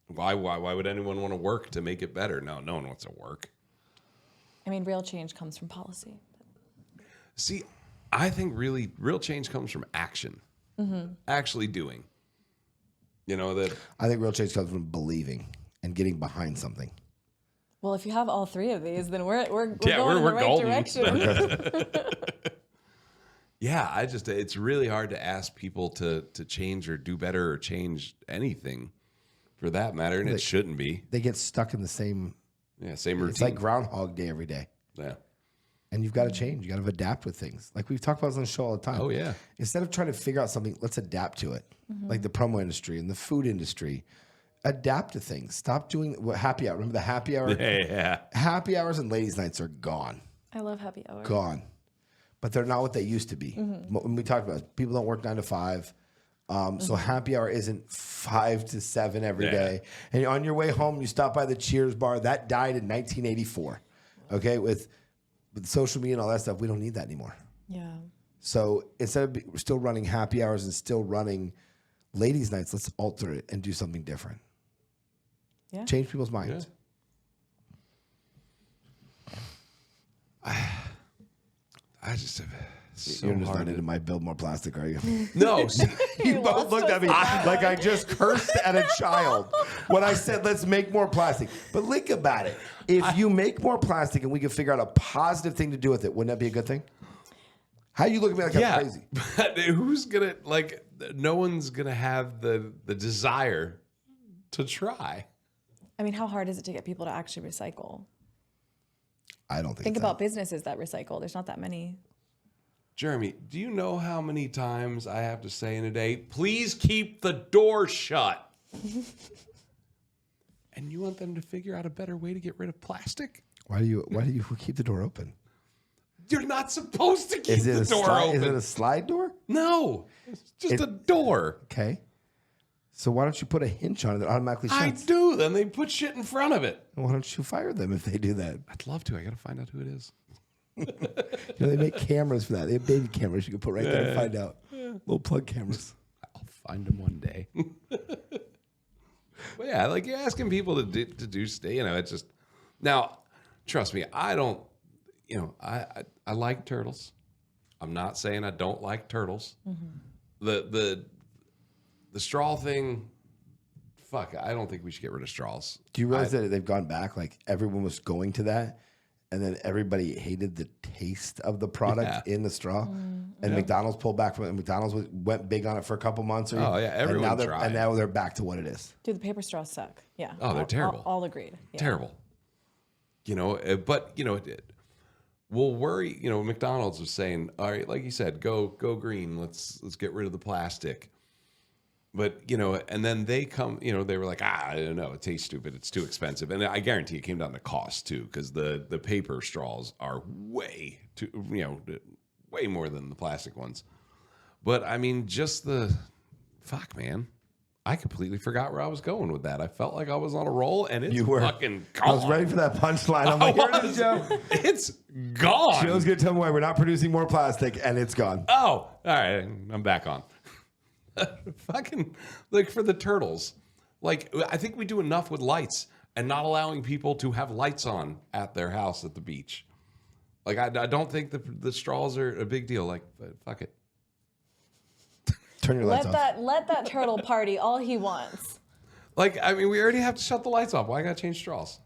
Speaker 1: Why would anyone want to work to make it better? No one wants to work.
Speaker 2: I mean, real change comes from policy.
Speaker 1: See, I think really real change comes from action. Mm-hmm. Actually doing. You know that. I
Speaker 3: think real change comes from believing and getting behind something.
Speaker 2: Well, if you have all three of these, then we're going in the right direction.
Speaker 1: Yeah, it's really hard to ask people to change or do better or change anything for that matter, and it shouldn't be.
Speaker 3: They get stuck in the same routine. It's like Groundhog Day every day.
Speaker 1: Yeah.
Speaker 3: And you've got to change. You got to adapt with things. Like we've talked about this on the show all the time.
Speaker 1: Oh, yeah.
Speaker 3: Instead of trying to figure out something, let's adapt to it. Mm-hmm. Like the promo industry and the food industry. Adapt to things. Stop doing happy hour. Remember the happy hour?
Speaker 1: Yeah.
Speaker 3: Happy hours and ladies' nights are gone.
Speaker 2: I love happy hour.
Speaker 3: Gone. But they're not what they used to be. Mm-hmm. When we talked about it, people don't work 9 to 5. So happy hour isn't 5 to 7 every day. And on your way home, you stop by the Cheers bar. That died in 1984. Okay, with social media and all that stuff, we don't need that anymore.
Speaker 2: Yeah.
Speaker 3: So instead of still running happy hours and still running ladies' nights, let's alter it and do something different.
Speaker 2: Yeah.
Speaker 3: Change people's minds.
Speaker 1: Yeah. I just have. So
Speaker 3: You're just not into my build more plastic, are you?
Speaker 1: No.
Speaker 3: You both looked at me like I just cursed at a child when I said, let's make more plastic. But think about it. If you make more plastic and we can figure out a positive thing to do with it, wouldn't that be a good thing? How you look at me like I'm crazy?
Speaker 1: But who's going to, no one's going to have the desire to try.
Speaker 2: I mean, how hard is it to get people to actually recycle?
Speaker 3: I don't
Speaker 2: think about businesses that recycle. There's not that many.
Speaker 1: Jeremy, do you know how many times I have to say in a day, please keep the door shut? And you want them to figure out a better way to get rid of plastic?
Speaker 3: Why do you keep the door open?
Speaker 1: You're not supposed to keep the door open.
Speaker 3: Is it a slide door?
Speaker 1: No, it's just a door.
Speaker 3: Okay. So why don't you put a hinge on it that automatically shuts?
Speaker 1: I do. Then they put shit in front of it.
Speaker 3: Why don't you fire them if they do that?
Speaker 1: I'd love to. I got to find out who it is.
Speaker 3: They make cameras for that. They have baby cameras you can put right there and find out. Little plug cameras.
Speaker 1: I'll find them one day. But yeah, you're asking people to do it's just now. Trust me, I don't. I like turtles. I'm not saying I don't like turtles. Mm-hmm. The straw thing. Fuck, I don't think we should get rid of straws.
Speaker 3: Do you realize that they've gone back? Like everyone was going to that. And then everybody hated the taste of the product in the straw. And McDonald's pulled back from it. And McDonald's went big on it for a couple months.
Speaker 1: Everyone tried.
Speaker 3: And now they're back to what it is.
Speaker 2: Dude, the paper straws suck. Yeah.
Speaker 1: Oh, they're terrible.
Speaker 2: All agreed. Yeah.
Speaker 1: Terrible. But will worry. You know, McDonald's was saying, all right, like you said, go green. Let's get rid of the plastic. But, you know, and then they come, you know, they were like, I don't know, it tastes stupid. It's too expensive. And I guarantee it came down to cost too, because the paper straws are way more than the plastic ones. But I mean, just man. I completely forgot where I was going with that. I felt like I was on a roll, and it's fucking gone.
Speaker 3: I was ready for that punchline. I'm like, here it is, Joe.
Speaker 1: It's gone.
Speaker 3: Joe's going to tell me why we're not producing more plastic, and it's gone.
Speaker 1: Oh, all right. I'm back on. Fucking, like, for the turtles. Like, I think we do enough with lights and not allowing people to have lights on at their house at the beach. Like, I don't think the straws are a big deal. Like, fuck it.
Speaker 3: Turn your lights off.
Speaker 2: Let that turtle party all he wants.
Speaker 1: Like, I mean, we already have to shut the lights off. Why gotta change straws?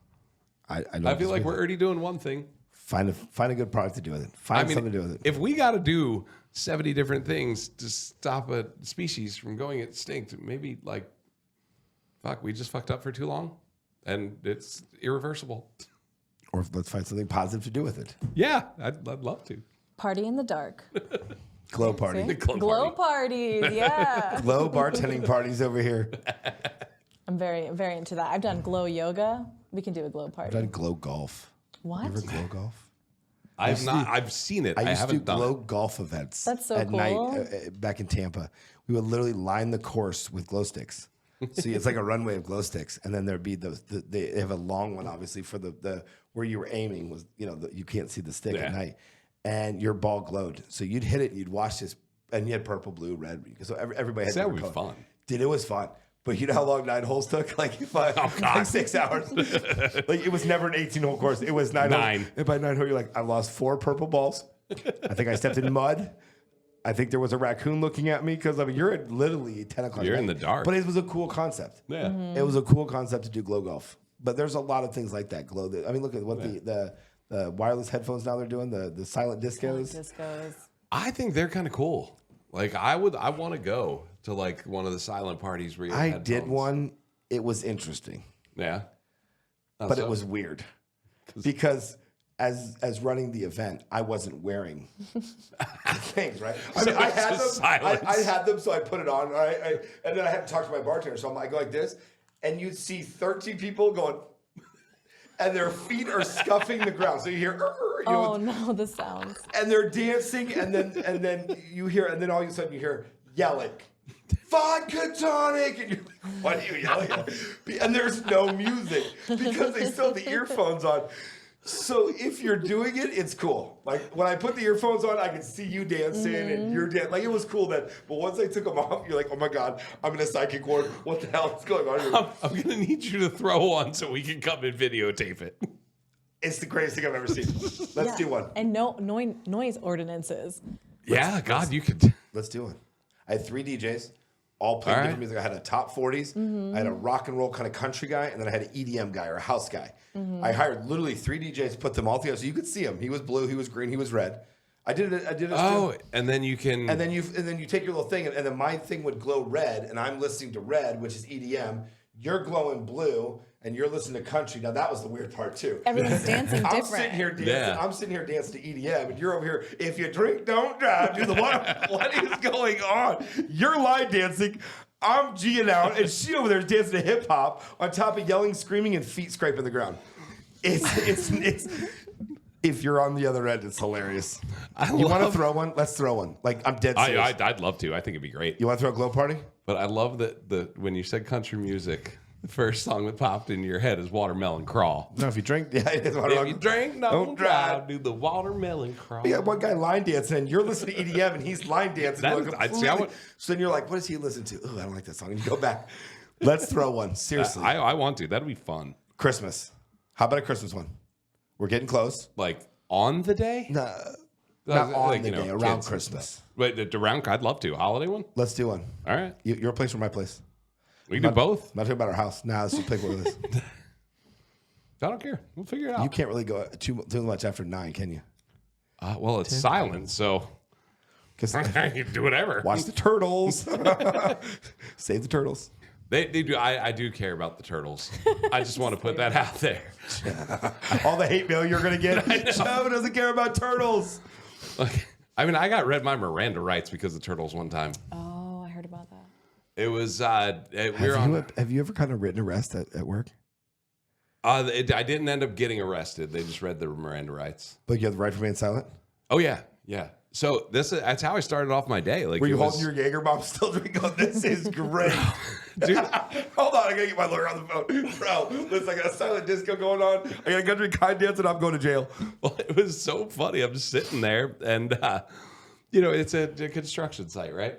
Speaker 3: I
Speaker 1: feel like we're already doing one thing.
Speaker 3: Find a good product to do with it. Find something to do with it.
Speaker 1: If we got to do 70 different things to stop a species from going extinct, maybe we just fucked up for too long, and it's irreversible.
Speaker 3: Or let's find something positive to do with it.
Speaker 1: Yeah, I'd love to.
Speaker 2: Party in the dark.
Speaker 3: Glow party.
Speaker 1: The
Speaker 2: Glow parties, yeah.
Speaker 3: Glow bartending parties over here.
Speaker 2: I'm very, very into that. I've done glow yoga. We can do a glow party.
Speaker 3: I've done glow golf.
Speaker 2: What?
Speaker 3: You ever glow golf?
Speaker 1: I've not. I've seen it. I
Speaker 3: used to
Speaker 1: haven't
Speaker 3: do
Speaker 1: done
Speaker 3: glow
Speaker 1: it.
Speaker 3: golf events.
Speaker 2: That's so
Speaker 3: at
Speaker 2: cool.
Speaker 3: night back in Tampa. We would literally line the course with glow sticks. So it's like a runway of glow sticks, and then there'd be they have a long one, obviously, for the where you were aiming was, you know, you can't see the stick at night, and your ball glowed. So you'd hit it, and you'd watch this, and you had purple, blue, red. So everybody had.
Speaker 1: That would be
Speaker 3: color.
Speaker 1: fun.
Speaker 3: Dude, it was fun. But you know how long 9 holes took? Like 6 hours. Like it was never an 18-hole course. It was 9 holes. And by 9 holes, you're like, I lost 4 purple balls. I think I stepped in mud. I think there was a raccoon looking at me because you're at literally 10 o'clock.
Speaker 1: You're in the dark.
Speaker 3: But it was a cool concept.
Speaker 1: Yeah.
Speaker 2: Mm-hmm.
Speaker 3: It was a cool concept to do glow golf. But there's a lot of things like that. Glow. I mean, look at what the wireless headphones now they're doing, the silent discos.
Speaker 1: I think they're kind of cool. Like I want to go to like one of the silent parties where you have headphones.
Speaker 3: did one. It was interesting.
Speaker 1: Yeah.
Speaker 3: But it was weird because as running the event, I wasn't wearing things, right? I mean, I had them. I had them, so I put it on, right? And then I had to talk to my bartender. So I go like this, and you'd see 13 people going, and their feet are scuffing the ground. So you hear,
Speaker 2: no, the sounds.
Speaker 3: And they're dancing, and then you hear, and then all of a sudden you hear yelling. Vodka tonic, and you're like, what are you yelling at? And there's no music because they still have the earphones on. So if you're doing it, it's cool. Like when I put the earphones on, I can see you dancing and you're dancing. Like it was cool then. But once I took them off, you're like, oh my God, I'm in a psychic ward. What the hell is going on here?
Speaker 1: I'm gonna need you to throw one so we can come and videotape it.
Speaker 3: It's the greatest thing I've ever seen. Let's do one.
Speaker 2: And no noise ordinances.
Speaker 1: You could.
Speaker 3: Let's do one. I had 3 DJs. All playing different music. I had a top 40s. I had a rock and roll kind of country guy, and then I had an EDM guy or a house guy. I hired literally 3 DJs, put them all together so you could see him. He was blue, he was green, he was red. I did it.
Speaker 1: Oh, and then you can.
Speaker 3: And then you take your little thing, and then my thing would glow red, and I'm listening to red, which is EDM. You're glowing blue, and you're listening to country. Now that was the weird part too.
Speaker 2: Everyone's dancing different.
Speaker 3: I'm sitting here dancing. Yeah. I'm sitting here dancing to EDM, and you're over here. If you drink, don't drive. Do the what is going on? You're line dancing. I'm G'ing out, and she over there is dancing to hip hop on top of yelling, screaming, and feet scraping the ground. It's. If you're on the other end, it's hilarious. You want to throw one? Let's throw one. Like I'm dead serious.
Speaker 1: I'd love to. I think it'd be great.
Speaker 3: You want to throw a glow party?
Speaker 1: But I love that when you said country music, the first song that popped into your head is Watermelon Crawl.
Speaker 3: No, if you drink,
Speaker 1: if you drink, don't drive. Do the watermelon crawl.
Speaker 3: Yeah, one guy line dancing, and you're listening to EDM, and he's line dancing. So then you're like, what does he listen to? Oh, I don't like that song. And you go back. Let's throw one. Seriously.
Speaker 1: I want to. That'd be fun.
Speaker 3: Christmas. How about a Christmas one? We're getting close.
Speaker 1: Like on the day?
Speaker 3: No. Not on the day, around Christmas.
Speaker 1: Wait, around, I'd love to. Holiday one?
Speaker 3: Let's do one.
Speaker 1: All right.
Speaker 3: Your place or my place?
Speaker 1: We can do both.
Speaker 3: I'm not talking about our house. Nah, let's just pick one of this.
Speaker 1: I don't care. We'll figure it out.
Speaker 3: You can't really go too much after 9, can you?
Speaker 1: Well, it's silent, so you can do whatever.
Speaker 3: Watch the turtles. Save the turtles.
Speaker 1: They do. I do care about the turtles. I just want to put that out there.
Speaker 3: All the hate mail you're going to get. Chavo doesn't care about turtles.
Speaker 1: Like, I mean, I got read my Miranda rights because of turtles one time.
Speaker 2: Oh, I heard about that.
Speaker 1: It was,
Speaker 3: Have you ever gotten a written arrest at work?
Speaker 1: I didn't end up getting arrested. They just read the Miranda rights.
Speaker 3: But you have the right to remain silent?
Speaker 1: Oh, yeah. Yeah. So that's how I started off my day. Like,
Speaker 3: were you holding your Jaeger bomb still drinking? Oh, this is great.
Speaker 1: Dude.
Speaker 3: Hold on, I gotta get my lawyer on the phone. Bro, listen, I got a silent disco going on. I got a country kind dance and I'm going to jail.
Speaker 1: Well, it was so funny. I'm just sitting there and, it's a construction site, right?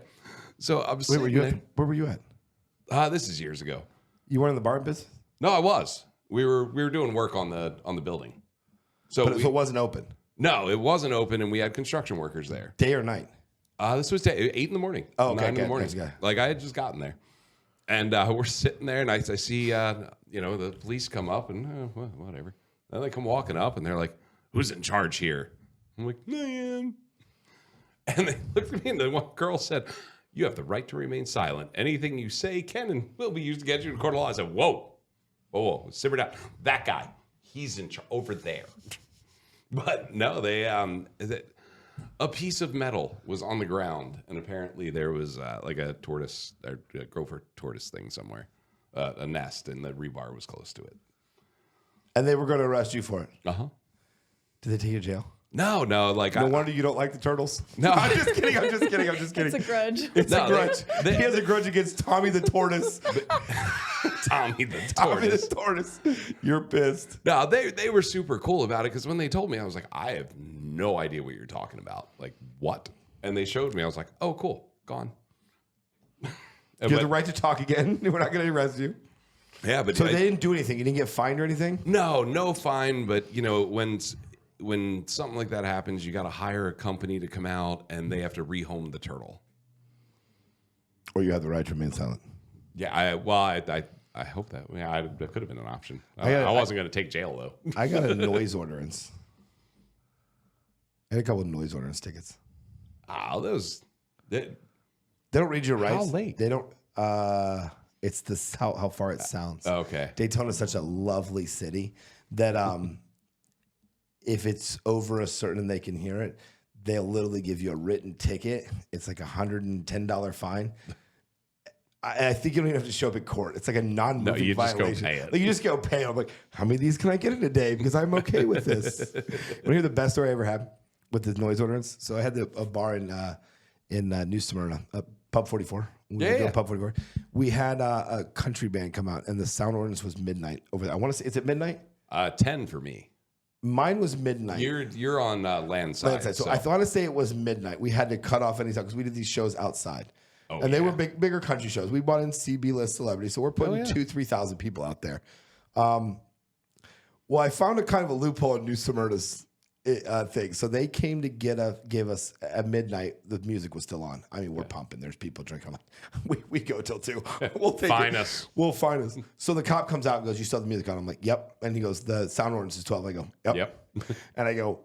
Speaker 1: So I'm sitting there.
Speaker 3: Where were you at?
Speaker 1: This is years ago.
Speaker 3: You weren't in the bar business?
Speaker 1: No, I was. We were doing work on the building. So
Speaker 3: it wasn't open?
Speaker 1: No, it wasn't open, and we had construction workers there.
Speaker 3: Day or night?
Speaker 1: This was 8 in the morning.
Speaker 3: Oh, okay.
Speaker 1: 9 in the morning.
Speaker 3: Gotcha.
Speaker 1: Like, I had just gotten there. And we're sitting there, and I see, the police come up, and whatever. Then they come walking up, and they're like, who's in charge here? I'm like, I am. And they looked at me, and the one girl said, you have the right to remain silent. Anything you say can and will be used against you in court of law. I said, whoa, simmer down. That guy, he's in charge over there. But no, they a piece of metal was on the ground, and apparently there was like a tortoise, or a gopher tortoise thing somewhere, a nest, and the rebar was close to it.
Speaker 3: And they were going to arrest you for it?
Speaker 1: Uh-huh.
Speaker 3: Did they take you to jail?
Speaker 1: No. Like
Speaker 3: no wonder you don't like the turtles.
Speaker 1: No,
Speaker 3: I'm just kidding.
Speaker 2: It's a grudge.
Speaker 3: It's a grudge. He has a grudge against Tommy the tortoise.
Speaker 1: Tommy the tortoise.
Speaker 3: Tommy the tortoise. You're pissed.
Speaker 1: No, they were super cool about it because when they told me, I was like, I have no idea what you're talking about. Like, what? And they showed me. I was like, oh, cool. Gone.
Speaker 3: You have the right to talk again. We're not going to arrest you.
Speaker 1: Yeah, but
Speaker 3: so they didn't do anything. You didn't get fined or anything?
Speaker 1: No fine. But when something like that happens, you got to hire a company to come out, and they have to rehome the turtle.
Speaker 3: Or you have the right to remain silent.
Speaker 1: Yeah, I hope that. Yeah, that could have been an option. I wasn't going to take jail though.
Speaker 3: I got a noise ordinance. I had a couple of noise ordinance tickets.
Speaker 1: Those.
Speaker 3: They don't read your rights.
Speaker 1: How late?
Speaker 3: They don't. It's how far it sounds.
Speaker 1: Okay.
Speaker 3: Daytona's such a lovely city that if it's over a certain, they can hear it, they'll literally give you a written ticket. It's like $110 fine. I think you don't even have to show up at court. It's like a non-moving violation.
Speaker 1: No, you just go pay it.
Speaker 3: Like, you just go pay it. I'm like, how many of these can I get in a day? Because I'm okay with this. Want to hear the best story I ever had with the noise ordinance? So I had a bar in New Smyrna, Pub 44. Pub 44. We had a country band come out, and the sound ordinance was midnight over there. I want to say, is it midnight?
Speaker 1: 10 for me.
Speaker 3: Mine was midnight.
Speaker 1: You're on land side.
Speaker 3: So I thought to say it was midnight. We had to cut off any time because we did these shows outside. And they were bigger country shows. We brought in CB list celebrities. So we're putting 2,000-3,000 people out there. Well, I found a kind of a loophole in New Smyrna's thing. So they came to give us at midnight. The music was still on. I mean, we're pumping. There's people drinking. We go till 2. We'll take
Speaker 1: Fine
Speaker 3: it.
Speaker 1: us.
Speaker 3: We'll find us. So the cop comes out and goes, "You still have the music on?" I'm like, "Yep." And he goes, "The sound ordinance is 12." I go, "Yep." And I go,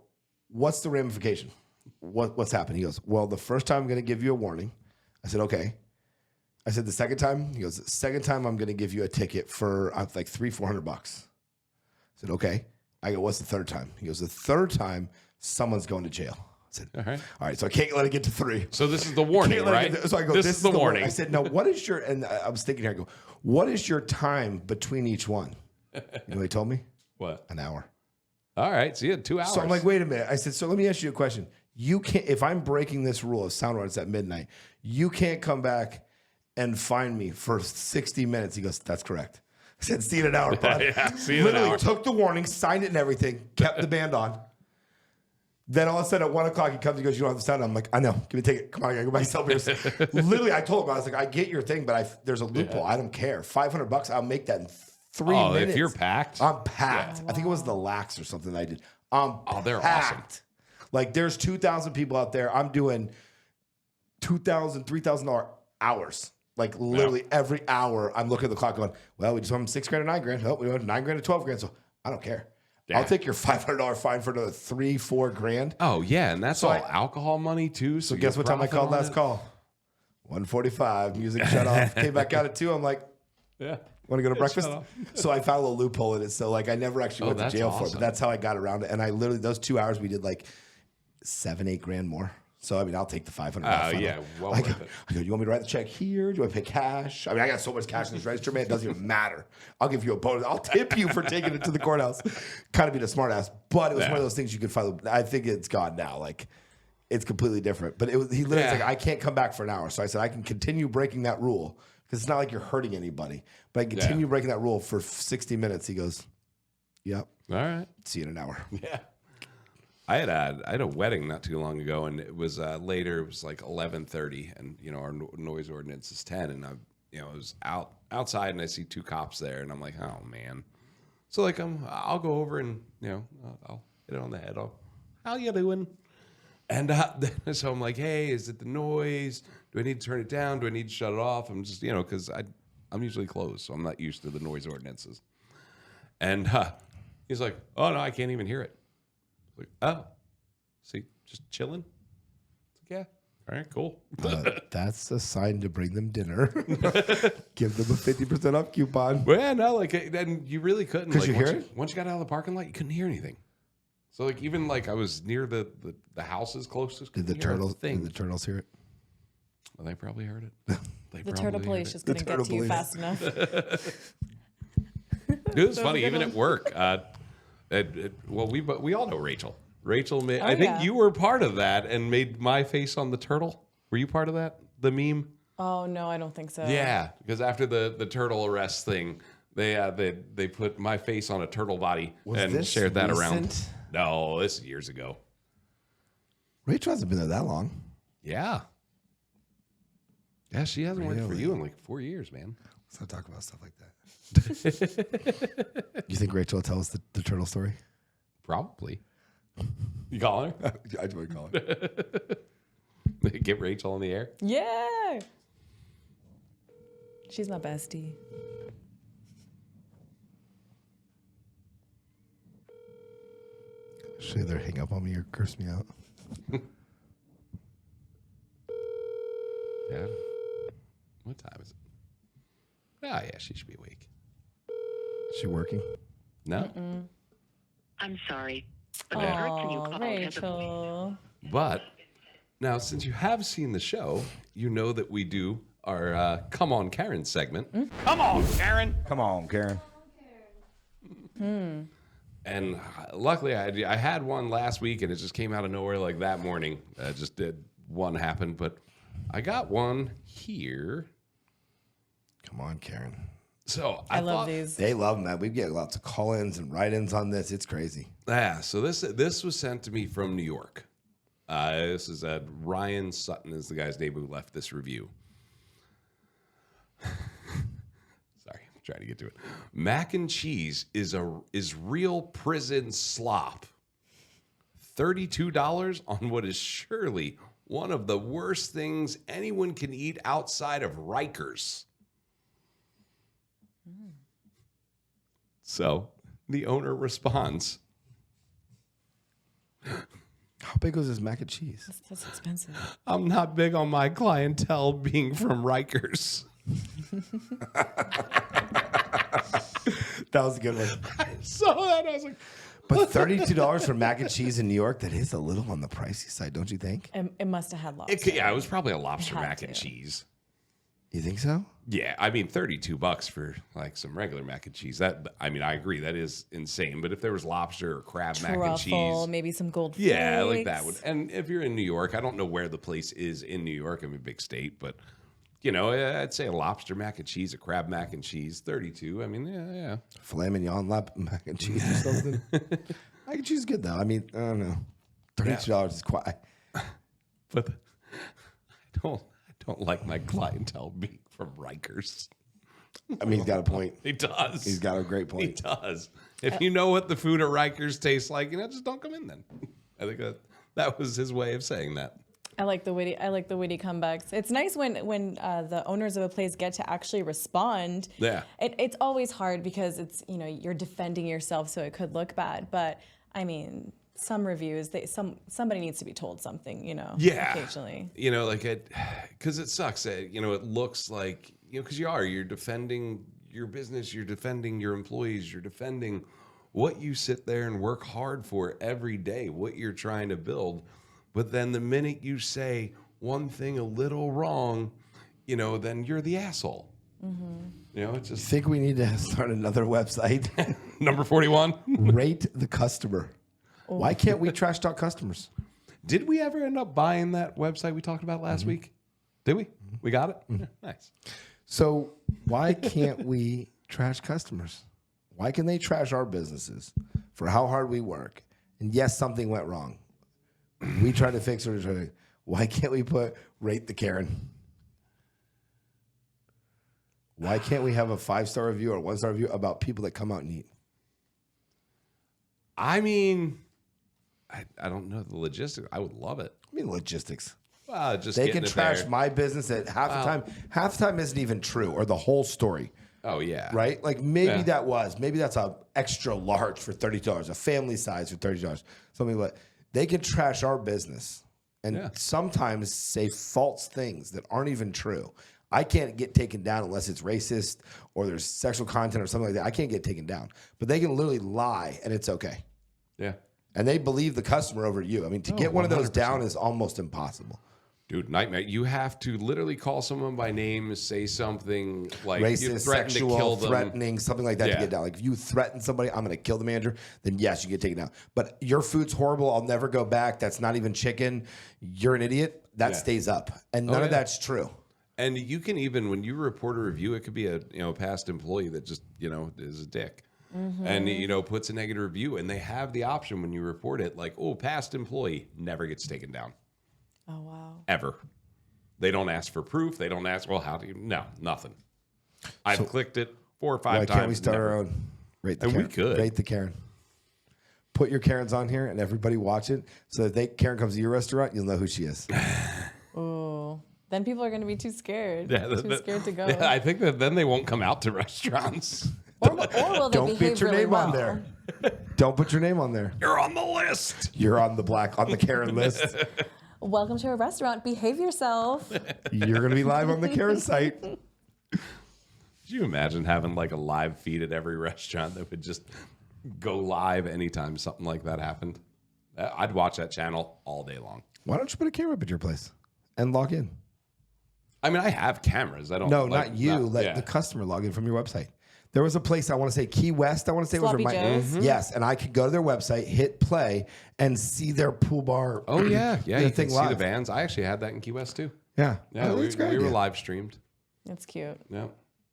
Speaker 3: "What's the ramification? What's happened?" He goes, "Well, the first time I'm going to give you a warning." I said, "Okay." I said, "The second time?" He goes, "The second time I'm going to give you a ticket for like $300-400. I said, "Okay." I go, "What's the third time?" He goes, "The third time, someone's going to jail." I said, all right. So I can't let it get to 3.
Speaker 1: So this is the warning, right?
Speaker 3: So I go,
Speaker 1: this is the warning.
Speaker 3: I said, "No, what is your," and I was thinking here, I go, "What is your time between each one?" You know what he told me?
Speaker 1: What?
Speaker 3: An hour.
Speaker 1: All right. So you had 2 hours.
Speaker 3: So I'm like, wait a minute. I said, "So let me ask you a question. You can't, if I'm breaking this rule of sound ordinance at midnight, you can't come back and fine me for 60 minutes. He goes, "That's correct." I said, "See you in an hour, bud."
Speaker 1: See you in an hour.
Speaker 3: Took the warning, signed it and everything, kept the band on. Then all of a sudden at 1 o'clock, he comes and goes, "You don't have the sound." I'm like, "I know. Give me a ticket. Come on, I gotta go myself here." Literally, I told him, I was like, "I get your thing, but there's a loophole. I don't care. $500, I'll make that in 3 minutes.
Speaker 1: If you're packed?
Speaker 3: I'm packed. I think it was the Lax or something I did.
Speaker 1: They're
Speaker 3: packed.
Speaker 1: awesome.
Speaker 3: Like, there's 2,000 people out there. I'm doing $2,000, $3,000 hours. Like, literally every hour, I'm looking at the clock going, "Well, we just went from $6,000 to $9,000. Oh, we went from $9,000 to $12,000. So I don't care.
Speaker 1: Yeah.
Speaker 3: I'll take your $500 fine for another $3-4 grand."
Speaker 1: Oh yeah, and that's all alcohol money too.
Speaker 3: So guess what time I called last call? 1:45. Music shut off. Came back out at 2. I'm like,
Speaker 1: Yeah.
Speaker 3: Want to go to breakfast?
Speaker 1: shut up.
Speaker 3: So I found a little loophole in it. So like I never actually went to
Speaker 1: that's
Speaker 3: jail for it,
Speaker 1: awesome.
Speaker 3: but that's how I got around it. And I literally, those 2 hours we did like 7-8 grand more. So I mean, I'll take the $500.
Speaker 1: Oh yeah, well
Speaker 3: I
Speaker 1: worth
Speaker 3: go,
Speaker 1: it.
Speaker 3: I go, you want me to write the check here? Do you want to pay cash? I mean, I got so much cash in this register, man. It doesn't even matter. I'll give you a bonus. I'll tip you for taking it to the courthouse. Kind of being a smart ass, but it was one of those things you could find. I think it's gone now. Like it's completely different. But it was, he literally was like, I can't come back for an hour. So I said, I can continue breaking that rule because it's not like you're hurting anybody. But I can continue breaking that rule for 60 minutes. He goes, yep.
Speaker 1: All right.
Speaker 3: See you in an hour.
Speaker 1: Yeah. I had a wedding not too long ago, and it was later. It was like 11:30, and our noise ordinance is 10. And I was outside, and I see 2 cops there, and I'm like, oh man. So like I'll go over and I'll hit it on the head. How you doing? And so I'm like, hey, is it the noise? Do I need to turn it down? Do I need to shut it off? I'm just because I'm usually closed, so I'm not used to the noise ordinances. And he's like, oh no, I can't even hear it. Like, oh, see, just chilling. Yeah, all right, cool.
Speaker 3: That's a sign to bring them dinner. Give them a 50% off coupon.
Speaker 1: Well, yeah, no, like, and you really couldn't.
Speaker 3: Because
Speaker 1: like,
Speaker 3: you hear it?
Speaker 1: Once you got out of the parking lot, you couldn't hear anything. So, like, even like I was near the houses closest.
Speaker 3: Did the turtles hear it?
Speaker 1: Well, they probably heard it.
Speaker 2: The turtle police just couldn't get to you fast enough.
Speaker 1: It was funny, even at work. Well, we all know Rachel. Rachel, I think you were part of that and made my face on the turtle. Were you part of that? The meme?
Speaker 2: Oh no, I don't think so.
Speaker 1: Yeah, because after the turtle arrest thing, they put my face on a turtle body and shared that around. No, this is years ago.
Speaker 3: Rachel hasn't been there that long.
Speaker 1: Yeah. Yeah, she hasn't worked for you in like 4 years, man.
Speaker 3: Let's not talk about stuff like that. You think Rachel will tell us the turtle story?
Speaker 1: Probably. You calling her?
Speaker 3: I just want to call her.
Speaker 1: Get Rachel on the air?
Speaker 2: Yeah. She's my bestie.
Speaker 3: Should either hang up on me or curse me out.
Speaker 1: Yeah. What time is it? Oh, yeah, she should be awake.
Speaker 3: Is she working?
Speaker 1: No?
Speaker 4: I'm sorry, but the person you called has a
Speaker 2: Rachel.
Speaker 1: But now, since you have seen the show, you know that we do our Come On Karen segment.
Speaker 5: Come on, Karen. Come on, Karen.
Speaker 1: And luckily, I had one last week, and it just came out of nowhere like that morning. Just did one happen, but I got one here.
Speaker 3: Come on, Karen.
Speaker 1: So
Speaker 2: I love these.
Speaker 3: They love them, man. We get lots of call-ins and write-ins on this. It's crazy.
Speaker 1: Yeah, so this was sent to me from New York. This is Ryan Sutton is the guy's name who left this review. Sorry, I'm trying to get to it. Mac and cheese is real prison slop. $32 on what is surely one of the worst things anyone can eat outside of Rikers. So the owner responds.
Speaker 3: How big was this mac and cheese?
Speaker 2: That's expensive.
Speaker 1: I'm not big on my clientele being from Rikers.
Speaker 3: That was a good one.
Speaker 1: I saw that. I was like,
Speaker 3: But $32 for mac and cheese in New York, that is a little on the pricey side, don't you think?
Speaker 2: It must have had lobster.
Speaker 1: it was probably a lobster
Speaker 2: It had
Speaker 1: mac and
Speaker 2: to.
Speaker 1: cheese.
Speaker 3: You think so?
Speaker 1: Yeah, I mean, $32 for like some regular mac and cheese. I agree, that is insane. But if there was lobster or crab mac and
Speaker 2: Truffle,
Speaker 1: cheese,
Speaker 2: maybe some gold
Speaker 1: yeah, like that
Speaker 2: flakes.
Speaker 1: would. And if you're in New York, I don't know where the place is in New York. I'm a big state, but I'd say a lobster mac and cheese, a crab mac and cheese, 32. I mean, yeah.
Speaker 3: Filet mignon mac and cheese or something. Mac and cheese is good though. I mean, I don't know. $32 is quite.
Speaker 1: But I don't like my clientele being from Rikers.
Speaker 3: I mean, he's got a point.
Speaker 1: He does.
Speaker 3: He's got a great
Speaker 1: He
Speaker 3: point.
Speaker 1: does. If you know what the food at Rikers tastes like, just don't come in then. I think that was his way of saying that.
Speaker 2: I like the witty comebacks. It's nice when the owners of a place get to actually respond.
Speaker 1: Yeah.
Speaker 2: It's always hard because it's you're defending yourself, so it could look bad. But I mean, some reviews, somebody needs to be told something.
Speaker 1: Yeah.
Speaker 2: Occasionally.
Speaker 1: Because it sucks. It looks like because you're defending your business, you're defending your employees, you're defending what you sit there and work hard for every day, what you're trying to build. But then the minute you say one thing a little wrong, then you're the asshole. It's just
Speaker 3: Think we need to start another website?
Speaker 1: number 41.
Speaker 3: Rate the customer. Why can't we trash talk customers?
Speaker 1: Did we ever end up buying that website we talked about last week? Did we? We got it? Yeah, nice.
Speaker 3: So why can't we trash customers? Why can they trash our businesses for how hard we work? And yes, something went wrong. We try to fix it. Why can't we put rate the Karen? Why can't we have a 5-star review or 1-star review about people that come out and eat?
Speaker 1: I mean, I don't know the logistics. I would love it.
Speaker 3: I mean, logistics.
Speaker 1: Just
Speaker 3: They
Speaker 1: getting
Speaker 3: can
Speaker 1: it
Speaker 3: trash
Speaker 1: there.
Speaker 3: my business at half the time. Half the time isn't even true, or the whole story,
Speaker 1: Oh, yeah.
Speaker 3: right? Like maybe maybe that's a extra large for $30, a family size for $30, something like. They can trash our business and sometimes say false things that aren't even true. I can't get taken down unless it's racist or there's sexual content or something like that. I can't get taken down, but they can literally lie and it's okay.
Speaker 1: Yeah.
Speaker 3: And they believe the customer over you. I mean, to get one of those down is almost impossible.
Speaker 1: Dude, nightmare. You have to literally call someone by name, say something like you
Speaker 3: Racist,
Speaker 1: threaten
Speaker 3: sexual,
Speaker 1: to kill them.
Speaker 3: threatening, something like that to get down. Like if you threaten somebody, I'm going to kill the manager, then yes, you get taken down. But your food's horrible, I'll never go back, that's not even chicken, you're an idiot, that stays up. And none of that's true.
Speaker 1: And you can even, when you report a review, it could be a past employee that just, is a dick. And, puts a negative review. And they have the option when you report it, like, oh, past employee never gets taken down.
Speaker 2: Oh, wow.
Speaker 1: Ever. They don't ask for proof. They don't ask, well, how do you? No, nothing. I've clicked it 4 or 5 times.
Speaker 3: Why can't we start our own? Rate the
Speaker 1: And
Speaker 3: Karen.
Speaker 1: we could.
Speaker 3: Rate the Karen. Put your Karens on here and everybody watch it. So that Karen comes to your restaurant, you'll know who she is.
Speaker 2: Oh, then people are going to be too scared. Too scared to go.
Speaker 1: Yeah, I think that then they won't come out to restaurants.
Speaker 2: Or will they
Speaker 3: Don't
Speaker 2: behave
Speaker 3: put your
Speaker 2: really
Speaker 3: name
Speaker 2: well?
Speaker 3: on there. Don't put your name on there.
Speaker 1: You're on the list.
Speaker 3: You're on the Karen list.
Speaker 2: Welcome to a restaurant. Behave yourself.
Speaker 3: You're going to be live on the Karen site.
Speaker 1: Could you imagine having like a live feed at every restaurant that would just go live anytime something like that happened? I'd watch that channel all day long.
Speaker 3: Why don't you put a camera up at your place and log in?
Speaker 1: I mean, I have cameras. I don't.
Speaker 3: No,
Speaker 1: like,
Speaker 3: not you. Let the customer log in from your website. There was a place, I want to say Key West, I want to say
Speaker 2: Sloppy
Speaker 3: was where
Speaker 2: Joe's?
Speaker 3: Yes, and I could go to their website, hit play, and see their pool bar.
Speaker 1: Oh yeah, yeah. You can see
Speaker 3: live.
Speaker 1: the bands. I actually had that in Key West too.
Speaker 3: Yeah,
Speaker 1: Yeah,
Speaker 3: that's a great
Speaker 1: we were
Speaker 3: idea.
Speaker 1: live streamed.
Speaker 2: That's cute.
Speaker 1: Yeah.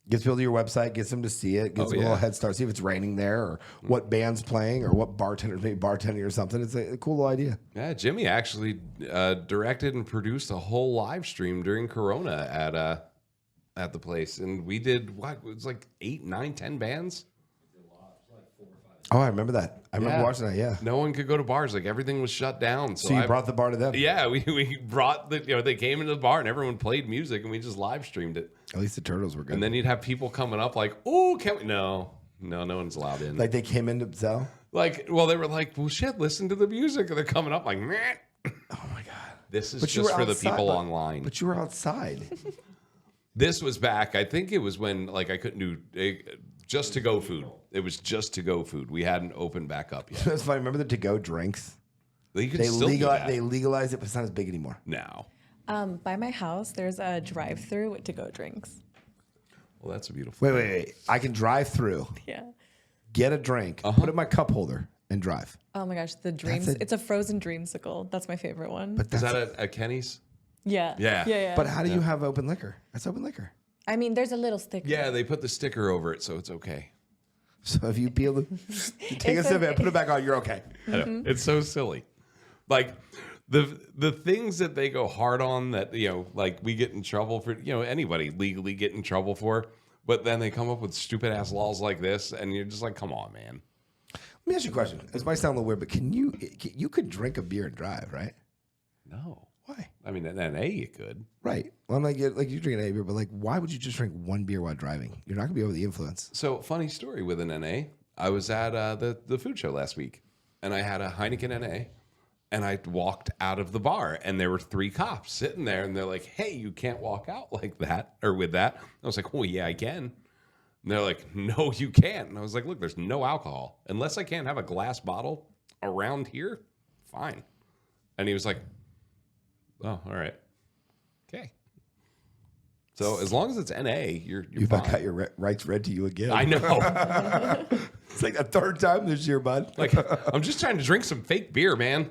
Speaker 3: Gets people to your website, gets them to see it, gets them a little head start, see if it's raining there, or what band's playing, or what bartender's maybe bartending or something. It's a cool little idea.
Speaker 1: Yeah, Jimmy actually directed and produced a whole live stream during Corona at the place, and we did what? It was like 8, 9, 10 bands.
Speaker 3: Oh, I remember that. I remember watching that. Yeah.
Speaker 1: No one could go to bars. Like everything was shut down.
Speaker 3: So you brought the bar to them.
Speaker 1: Yeah, we brought they came into the bar and everyone played music and we just live streamed it.
Speaker 3: At least the turtles were good.
Speaker 1: And then you'd have people coming up like, oh, can we? No one's allowed in.
Speaker 3: Like they came in to sell.
Speaker 1: Like, well, they were like, well, shit, listen to the music. And they're coming up like, meh.
Speaker 3: Oh my god.
Speaker 1: This is
Speaker 3: But you
Speaker 1: just
Speaker 3: were
Speaker 1: for the
Speaker 3: outside,
Speaker 1: people
Speaker 3: but-
Speaker 1: online.
Speaker 3: But you were outside.
Speaker 1: This was back. I think it was when like I couldn't do just to go food. It was just to go food. We hadn't opened back up yet.
Speaker 3: That's fine. Remember the to-go drinks?
Speaker 1: You could
Speaker 3: They
Speaker 1: still do that.
Speaker 3: legalized it, but it's not as big anymore.
Speaker 1: now.
Speaker 2: By my house, there's a drive-through with to-go drinks.
Speaker 1: Well, that's a beautiful.
Speaker 3: Wait. I can drive through,
Speaker 2: Yeah.
Speaker 3: get a drink, put it in my cup holder, and drive.
Speaker 2: Oh my gosh, the dreams. It's a frozen dreamsicle. That's my favorite one.
Speaker 3: But
Speaker 1: Is
Speaker 3: that's
Speaker 1: that a Kenny's?
Speaker 2: yeah.
Speaker 1: Yeah.
Speaker 2: Yeah.
Speaker 3: But how do you have open liquor? That's open liquor.
Speaker 2: I mean, there's a little sticker.
Speaker 1: Yeah, they put the sticker over it, so it's okay.
Speaker 3: So if you peel it, you take a sip and put it back on, you're okay.
Speaker 1: I know. It's so silly. Like the things that they go hard on that, like we get in trouble for, anybody legally get in trouble for, but then they come up with stupid ass laws like this and you're just like, come on, man.
Speaker 3: Let me ask you a question. This might sound a little weird, but you could drink a beer and drive, right?
Speaker 1: No.
Speaker 3: Why?
Speaker 1: I mean, in NA you could.
Speaker 3: Right. Well, I'm like you drinking a beer, but like, why would you just drink one beer while driving? You're not gonna be over the influence.
Speaker 1: So funny story with an NA. I was at the food show last week and I had a Heineken NA and I walked out of the bar and there were 3 cops sitting there and they're like, hey, you can't walk out like that or with that. I was like, oh yeah, I can. And they're like, no, you can't. And I was like, look, there's no alcohol. Unless I can't have a glass bottle around here, fine. And he was like, oh, all right. Okay. So as long as it's NA, you're
Speaker 3: You've
Speaker 1: fine.
Speaker 3: got your rights read to you again.
Speaker 1: I know.
Speaker 3: It's like the third time this year, bud.
Speaker 1: Like, I'm just trying to drink some fake beer, man.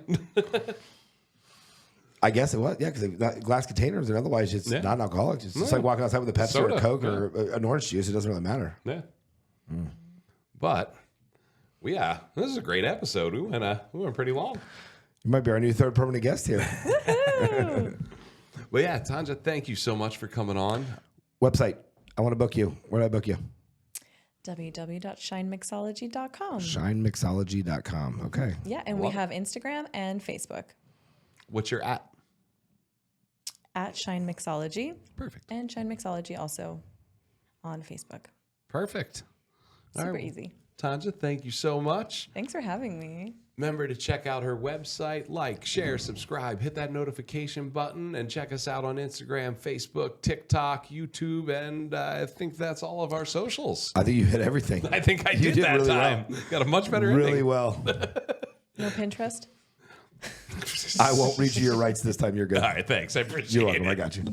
Speaker 3: I guess it was, yeah, because glass containers and otherwise it's not alcoholic. It's just like walking outside with a Pepsi
Speaker 1: Soda,
Speaker 3: or a Coke or an orange juice. It doesn't really matter.
Speaker 1: Yeah. But, well, this is a great episode. We went pretty long.
Speaker 3: You might be our new third permanent guest here.
Speaker 1: Well, yeah, Tanya, thank you so much for coming on.
Speaker 3: Website. I want to book you. Where do I book you?
Speaker 2: www.shinemixology.com.
Speaker 3: Shinemixology.com. Okay.
Speaker 2: Yeah, and we have Instagram and Facebook
Speaker 1: What's your at?
Speaker 2: at Shine Mixology.
Speaker 1: Perfect.
Speaker 2: And Shine Mixology also on Facebook.
Speaker 1: Perfect. All
Speaker 2: Super
Speaker 1: right.
Speaker 2: easy.
Speaker 1: Tanya, thank you so much.
Speaker 2: Thanks for having me.
Speaker 1: Remember to check out her website, like, share, subscribe, hit that notification button, and check us out on Instagram, Facebook, TikTok, YouTube, and I think that's all of our socials.
Speaker 3: I think you hit everything.
Speaker 1: I think I
Speaker 3: You
Speaker 1: did
Speaker 3: did
Speaker 1: that
Speaker 3: really
Speaker 1: time.
Speaker 3: well.
Speaker 1: Got a much better
Speaker 3: Really
Speaker 1: ending.
Speaker 3: well.
Speaker 2: No Pinterest?
Speaker 3: I won't read you your rights this time. You're good.
Speaker 1: All right, thanks. I appreciate
Speaker 3: You're welcome.
Speaker 1: it.
Speaker 3: I got you.